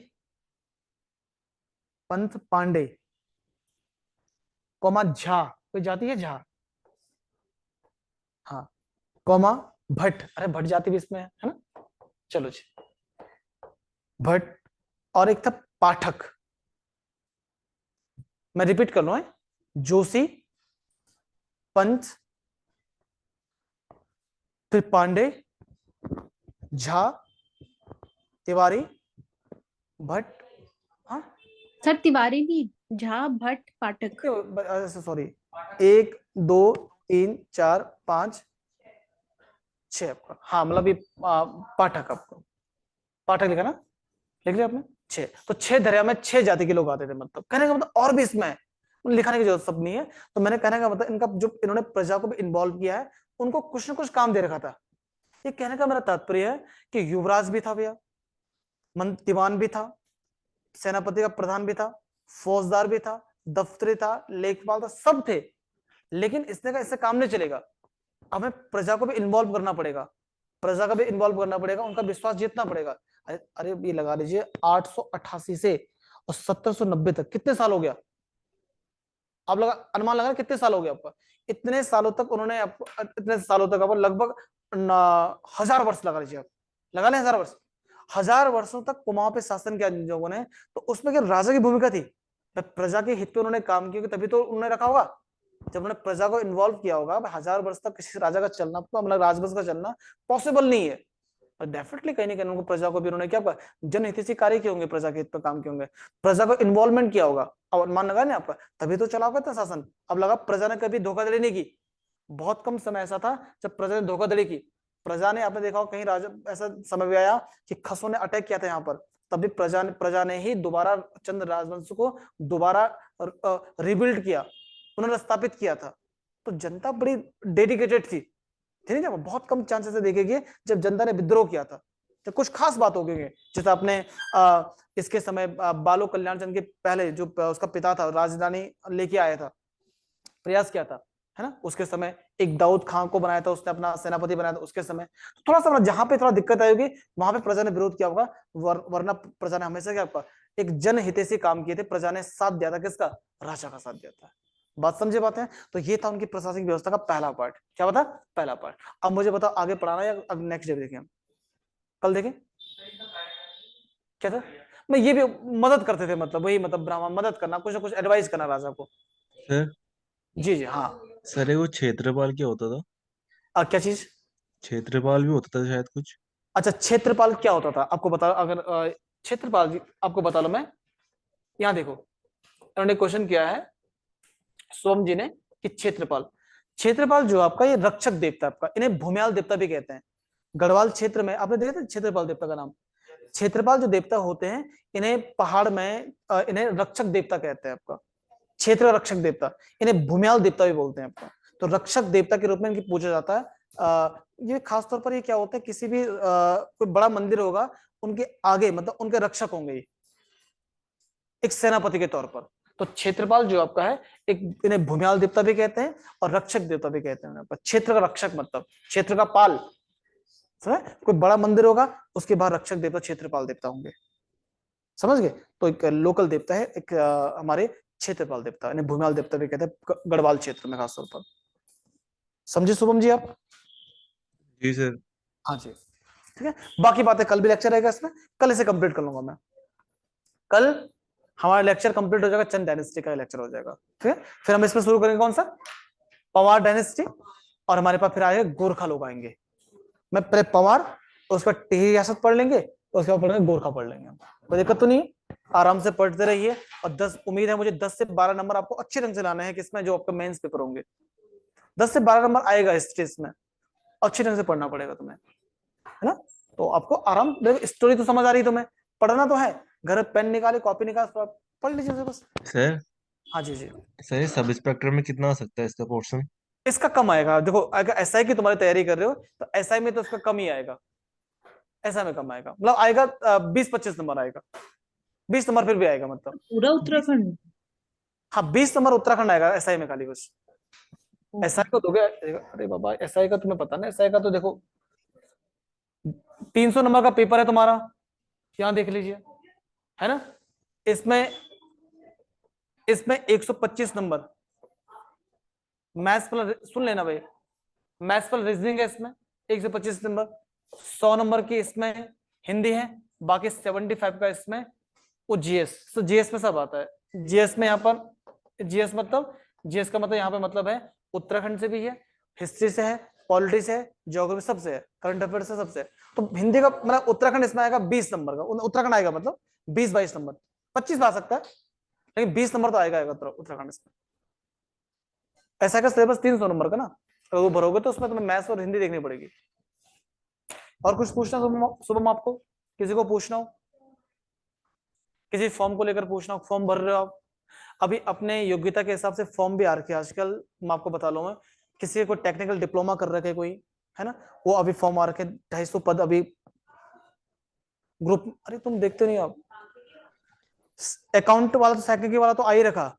Pant Pandey, comma Jha, कोई जाति है झा, हाँ, कौमा भट्ट, अरे भट्ट जाति भी इसमें है ना। चलो जी, भट्ट, और एक था पाठक। मैं रिपीट कर लूं, जोशी, पंत, फिर पांडे, झा, तिवारी, भट्ट, हाँ
सर तिवारी नहीं, झा भट्ट पाठक।
सॉरी, 1 2 3 4 5 6 आपका, हाँ मतलब ये पाठक, आपको पाठक लिखा ना, लिख लिया आपने। 6, तो 6 दरिया में 6 जाति के लोग आते थे, मतलब कहने का मतलब और भी इसमें है, लिखाने की जरूरत सब नहीं है। तो मैंने कहने का मतलब इनका जो इन्होंने प्रजा को भी इन्वॉल्व किया है, उनको कुछ ना कुछ काम दे रखा था। ये कहने का मेरा तात्पर्य है कि युवराज भी था भैया, दीवान भी था, सेनापति का प्रधान भी था, फौजदार भी था, दफ्तरी था, लेखपाल था, सब थे। लेकिन इसने का इससे काम नहीं चलेगा, हमें प्रजा को भी इन्वॉल्व करना पड़ेगा, प्रजा का भी इन्वॉल्व करना पड़ेगा, उनका विश्वास जीतना पड़ेगा। अरे ये लगा लीजिए 888 से और 1790 तक कितने साल हो गया, आप लगा अनुमान लगा कितने साल हो गया आपका। इतने सालों तक उन्होंने आपको, इतने सालों तक आपको लगभग 1000 वर्ष लगा लीजिए आप, लगा लें 1000 वर्ष। 1000 वर्षों तक कुमाऊं पे शासन किया जिन लोगों ने, तो उसमें क्या राजा की भूमिका थी, प्रजा के हित पे उन्होंने काम किया, तभी तो उन्होंने रखा होगा। जब उन्होंने प्रजा को इन्वॉल्व किया होगा, 1000 वर्ष तक किसी राजा का चलना, मतलब राजवंश का चलना पॉसिबल नहीं है। और डेफिनेटली कहीं ना कहीं उनको प्रजा को भी उन्होंने क्या जनहितैषी कार्य किए होंगे, प्रजा के हित पर काम किए होंगे, प्रजा को इन्वॉल्वमेंट किया होगा। अब अनुमान लगा ना आपका, तभी तो चला होगा शासन। अब लगा प्रजा ने कभी धोखाधड़ी नहीं की, बहुत कम समय ऐसा था जब प्रजा ने धोखाधड़ी की। प्रजा ने, आपने देखा हो कहीं राजा ऐसा समय भी आया कि खसों ने अटैक किया था यहाँ पर, तभी प्रजा ने ही दोबारा चंद्र राजवंश को दोबारा रिबिल्ड किया, पुनर्स्थापित किया था। तो जनता बड़ी डेडिकेटेड थी, ठीक है। बहुत कम चांसेस से देखेंगे जब जनता ने विद्रोह किया था, तो कुछ खास बात हो गई है। जैसे आपने इसके समय बालो कल्याण चंद के पहले जो उसका पिता था राजधानी लेके आया था, प्रयास किया था, है ना। उसके समय एक दाऊद खान को बनाया था, उसने अपना सेनापति बनाया था उसके समय। थोड़ा सा जहां पे थोड़ा दिक्कत आई होगी वहां पे प्रजा ने विरोध किया होगा, वरना प्रजा ने हमेशा क्या एक जनहितैषी काम किए थे। प्रजा ने साथ दिया था, किसका? राजा का साथ दिया था। बात समझे बात है? तो ये था उनकी प्रशासनिक व्यवस्था का पहला पार्ट। क्या बता? पहला पार्ट। अब मुझे बताओ आगे पढ़ाना या अब नेक्स्ट डे देखें हम? कल देखें क्या था? मैं ये भी मदद करते थे, मतलब वही, मतलब ब्राह्मण मदद करना, कुछ ना कुछ एडवाइस करना राजा को।
सर
जी जी हाँ।
सर वो क्षेत्रपाल क्या होता था?
क्या चीज?
क्षेत्रपाल भी होता था शायद कुछ।
अच्छा, क्षेत्रपाल क्या होता था आपको बता, अगर क्षेत्रपाल जी आपको बता लो मैं। यहाँ देखो, उन्होंने क्वेश्चन किया है सोम जी ने कि क्षेत्रपाल, क्षेत्रपाल जो आपका ये रक्षक देवता आपका, इन्हें भूमियाल देवता भी कहते हैं। गढ़वाल क्षेत्र में आपने देखा था क्षेत्रपाल देवता का नाम। क्षेत्रपाल जो देवता होते हैं, इन्हें पहाड़ में इन्हें रक्षक देवता कहते हैं आपका, क्षेत्र रक्षक देवता। इन्हें भूमियाल देवता भी बोलते हैं आपका। तो रक्षक देवता के रूप में इनकी पूजा जाता है। ये खासतौर पर ये क्या होता है, किसी भी कोई बड़ा मंदिर होगा, उनके आगे मतलब उनके रक्षक होंगे ये, एक सेनापति के तौर पर। तो क्षेत्रपाल जो आपका है, एक इन्हें भूमियाल देवता भी कहते हैं और रक्षक देवता भी कहते हैं। क्षेत्र का रक्षक मतलब क्षेत्र का पाल, समझ? कोई बड़ा मंदिर होगा उसके बाहर रक्षक देवता क्षेत्रपाल देवता होंगे, समझ गए? तो एक लोकल देवता है, एक हमारे क्षेत्रपाल देवता, इन्हें भूमियाल देवता भी कहते हैं गढ़वाल क्षेत्र में खासतौर पर। समझे शुभम जी आप?
जी सर।
हाँ जी, ठीक है। बाकी बातें कल भी लेक्चर रहेगा इसमें, कल इसे कंप्लीट कर लूंगा मैं। कल हमारा लेक्चर कंप्लीट हो जाएगा, चंद डायनेस्टी का लेक्चर हो जाएगा, ठीक है। फिर हम इसमें शुरू करेंगे कौन सा? पवार डायनेस्टी। और हमारे पास फिर आएगा गोरखा लोग आएंगे। मैं पहले पवार, उसका टिहरी रियासत पढ़ लेंगे, उसके बाद पढ़ेंगे गोरखा पढ़ लेंगे। कोई दिक्कत तो नहीं है, आराम से पढ़ते रहिए। और 10 उम्मीद है मुझे 10 से 12 नंबर आपको अच्छे ढंग से लाने हैं, किसमें? जो आपका मेंस पेपर होंगे 10 से 12 नंबर आएगा हिस्ट्री में, अच्छे ढंग से पढ़ना पड़ेगा तुम्हें, है ना। तो आपको आराम, स्टोरी तो समझ आ रही तुम्हें, पढ़ना तो है, घर पेन निकाले कॉपी निकाल पढ़ लीजिए बस।
सर
हाँ जी जी।
सर ये सब इंस्पेक्टर में कितना आ सकता है इसका पोर्शन?
इसका कम आएगा, देखो अगर एसआई की तुम्हारी तैयारी कर रहे हो तो एसआई में तो इसका कम ही आएगा, एसआई में कम आएगा, मतलब आएगा 20-25 नंबर आएगा, 20 नंबर फिर भी आएगा मतलब।
पूरा उत्तराखंड?
हाँ 20 नंबर उत्तराखंड आएगा एसआई में खाली बस। एसआई को दोगे, अरे बाबा एसआई का तुम्हें पता ना, एसआई का तो देखो 300 नंबर का पेपर है तुम्हारा, यहाँ देख लीजिए, है ना। इसमें इसमें 125 नंबर मैथ्स प्लस, सुन लेना भाई, मैथ्स प्लस रीजनिंग है इसमें 125 नंबर। 100 नंबर की इसमें हिंदी है, बाकी 75 का इसमें वो जीएस। तो जीएस में सब आता है। जीएस में यहाँ पर जीएस मतलब, जीएस का मतलब यहाँ पे मतलब है उत्तराखंड से भी है, हिस्ट्री से है, पॉलिटी से है, ज्योग्राफी सबसे है, करंट अफेयर से सबसे है। तो हिंदी का मतलब उत्तराखंड इसमें आएगा 20 नंबर का, उत्तराखंड आएगा मतलब 20-22 नंबर, 25 आ सकता है, लेकिन 20 नंबर तो आएगा उत्तराखंड इसमें। ऐसा का सिलेबस 300 नंबर का ना, अगर वो भरोगे तो उसमें तुम्हें मैथ्स और हिंदी देखनी पड़ेगी। और कुछ पूछना शुभम आपको, किसी को पूछना हो, किसी फॉर्म को लेकर पूछना हो, फॉर्म भर रहे हो आप अभी अपने योग्यता के हिसाब से, फॉर्म भी आ रखे आजकल, मैं आपको बता लूं, मैं किसी को टेक्निकल डिप्लोमा कर रखे कोई, है ना, वो अभी फॉर्म आ रखे 250 पद अभी ग्रुप। अरे तुम देखते नहीं आप, अकाउंट वाला तो सेक्रेटरी वाला तो आ ही रखा,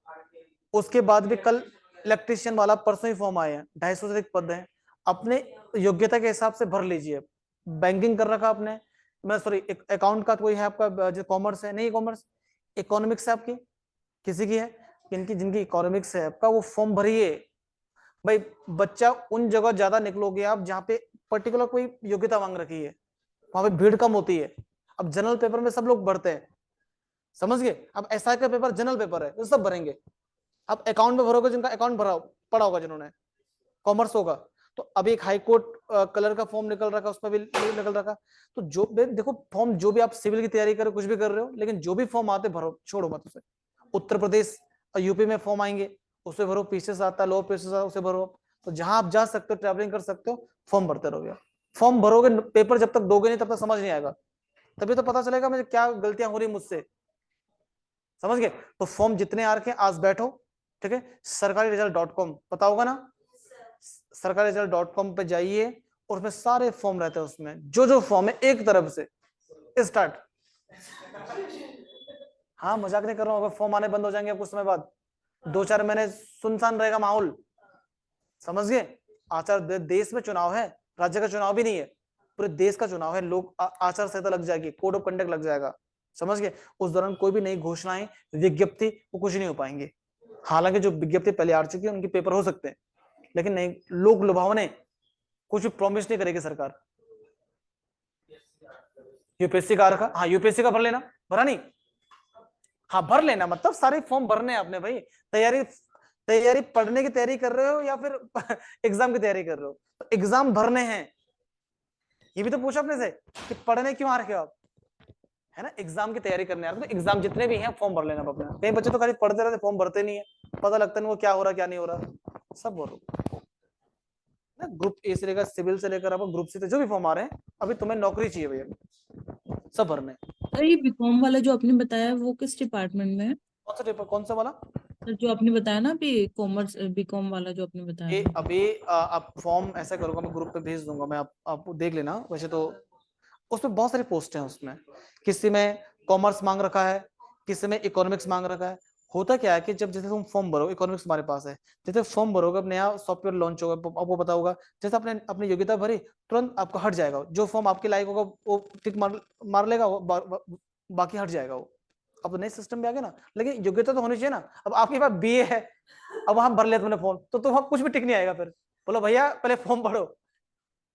उसके बाद भी कल इलेक्ट्रीशियन वाला परसों ही फॉर्म आया है, 250 से अधिक पद हैं, अपने योग्यता के हिसाब से भर लीजिए। बैंकिंग कर रखा आपने, मैं सॉरी अकाउंट का कोई है आपका जो कॉमर्स है, नहीं कॉमर्स, इकोनॉमिक्स है आपकी, किसी की है, जिनकी जिनकी इकोनॉमिक्स है आपका, वो फॉर्म भरिए भाई। बच्चा उन जगह ज्यादा निकलोगे आप जहाँ पे पर्टिकुलर कोई योग्यता मांग रखी है, वहां पे भीड़ कम होती है। अब जनरल पेपर में सब लोग भरते हैं, समझ गए। अब एसआई का पेपर जनरल पेपर है, तो सब भरेंगे। अब अकाउंट में भरोगे जिनका अकाउंट भरा पड़ा होगा, जिन्होंने कॉमर्स होगा, तो अभी एक हाई कोर्ट कलर का फॉर्म निकल रखा, उसमें भी निकल रखा। तो जो देखो फॉर्म, जो भी आप सिविल की तैयारी करो, कुछ भी कर रहे हो, लेकिन जो भी फॉर्म आते भरो, छोड़ो मत उसे। उत्तर प्रदेश और यूपी में फॉर्म आएंगे, उसे भरो, पीसीएस आता है, लो पीसीएस आता है, उसे भरो। तो जहां आप जा सकते हो, ट्रैवलिंग कर सकते हो, फॉर्म भरते रहोगे। फॉर्म भरोगे, पेपर जब तक दोगे नहीं तब तक समझ नहीं आएगा, तभी तो पता चलेगा मुझे क्या गलतियां हो रही मुझसे, समझ गए। तो फॉर्म जितने आ रखे आज बैठो, ठीक है, सरकारी रिजल्ट.com पता होगा ना, सरकारी रिजल्ट.com पे जाइए और उसमें सारे फॉर्म रहते हैं, उसमें जो जो फॉर्म है एक तरफ से स्टार्ट। हाँ मजाक नहीं कर रहा हूँ, फॉर्म आने बंद हो जाएंगे कुछ समय बाद, 2-4 महीने सुनसान रहेगा माहौल, समझ गए। देश में चुनाव है, राज्य का चुनाव भी नहीं है, पूरे देश का चुनाव है, लोग आचार संहिता लग जाएगी, कोड ऑफ कंडक्ट लग जाएगा, समझ गए। उस दौरान कोई भी नई घोषणाएं, विज्ञप्ति, वो कुछ नहीं हो पाएंगे। हालांकि जो विज्ञप्ति पहले आ चुकी है उनके पेपर हो सकते हैं, लेकिन नहीं, लोक लुभावने कुछ भी प्रॉमिस नहीं करेगी सरकार। यूपीएससी का रखा, हाँ यूपीएससी का भर लेना, भरा नहीं, हाँ भर लेना, मतलब सारे फॉर्म भरने हैं आपने भाई। तैयारी पढ़ने की तैयारी कर रहे हो या फिर एग्जाम की तैयारी कर रहे हो, तो एग्जाम भरने हैं। ये भी तो पूछा अपने से कि पढ़ने क्यों आ रखे हो आप, है ना, एग्जाम की तैयारी करने आ रहे हो, तो एग्जाम जितने भी हैं फॉर्म भर लेना अपने। कई बच्चे तो खाली पढ़ते रहते, फॉर्म भरते नहीं है, पता लगता नहीं वो क्या हो रहा क्या नहीं हो रहा, सब भरो ना। ग्रुप ए से लेकर सिविल से लेकर अब ग्रुप सी, जो भी फॉर्म आ रहे हैं, अभी तुम्हें नौकरी चाहिए भैया, सब भरने।
सर ये बीकॉम वाला जो आपने बताया वो किस डिपार्टमेंट में है?
कौन सा पेपर, कौन सा वाला?
सर जो आपने बताया ना अभी कॉमर्स बीकॉम वाला जो आपने
ये
बताया।
अभी आप फॉर्म ऐसा करूंगा, मैं ग्रुप पे भेज दूंगा, मैं आप देख लेना। वैसे तो उसमें बहुत सारी पोस्ट हैं, उसमें किसी में कॉमर्स मांग रखा है, किसी में इकोनॉमिक्स मांग रखा है। होता क्या है कि जब जैसे तुम फॉर्म भरो, इकोनॉमिक्स हमारे पास है, जैसे फॉर्म भरोगे, अब नया सॉफ्टवेयर लॉन्च होगा, आपको पता होगा, जैसे आपने अपनी योग्यता भरी, तुरंत आपको हट जाएगा, जो फॉर्म आपके लायक होगा वो टिक मार लेगा, बाकी हट जाएगा वो। अब नए सिस्टम पे आ गया ना, लेकिन योग्यता तो होनी चाहिए ना। अब आपके पास बीए है, अब वहां भर लिया तुमने फॉर्म, तो वहां कुछ भी टिक नहीं आएगा, फिर बोलो भैया पहले फॉर्म भरो।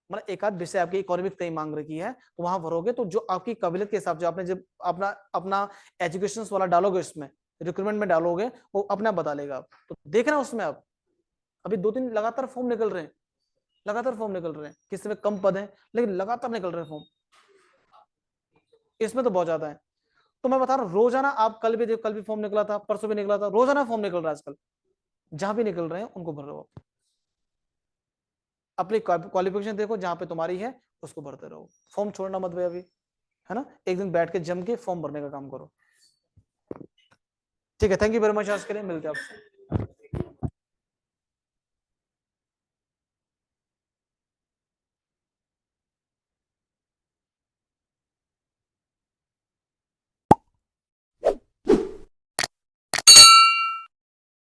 मतलब एक आध विषय आपकी इकोनॉमिक तय मांग रखी है, तो वहां भरोगे, तो जो आपकी काबिलियत के हिसाब से आपने जब अपना अपना एजुकेशन वाला डालोगे, उसमें रिक्रूटमेंट में डालोगे, वो अपने आप बता लेगा। तो देखना उसमें आप, अभी 2-3 लगातार फॉर्म निकल रहे हैं, लगातार फॉर्म निकल रहे हैं, किसी में कम पद हैं लेकिन लगातार निकल रहे हैं फॉर्म, इसमें तो बहुत ज्यादा है। तो मैं बता रहा हूँ, रोजाना आप कल भी देखो, कल भी फॉर्म निकला था, परसों भी निकला था, रोजाना फॉर्म निकल रहा है आजकल, जहां भी निकल रहे हैं उनको भर रहे, अपनी क्वालिफिकेशन देखो, जहां पे तुम्हारी है उसको भरते रहो, फॉर्म छोड़ना मत भैया अभी, है ना। एक दिन बैठ के जम के फॉर्म भरने का काम करो, ठीक है। थैंक यू वेरी मच, आज के लिए मिलते हैं आपसे।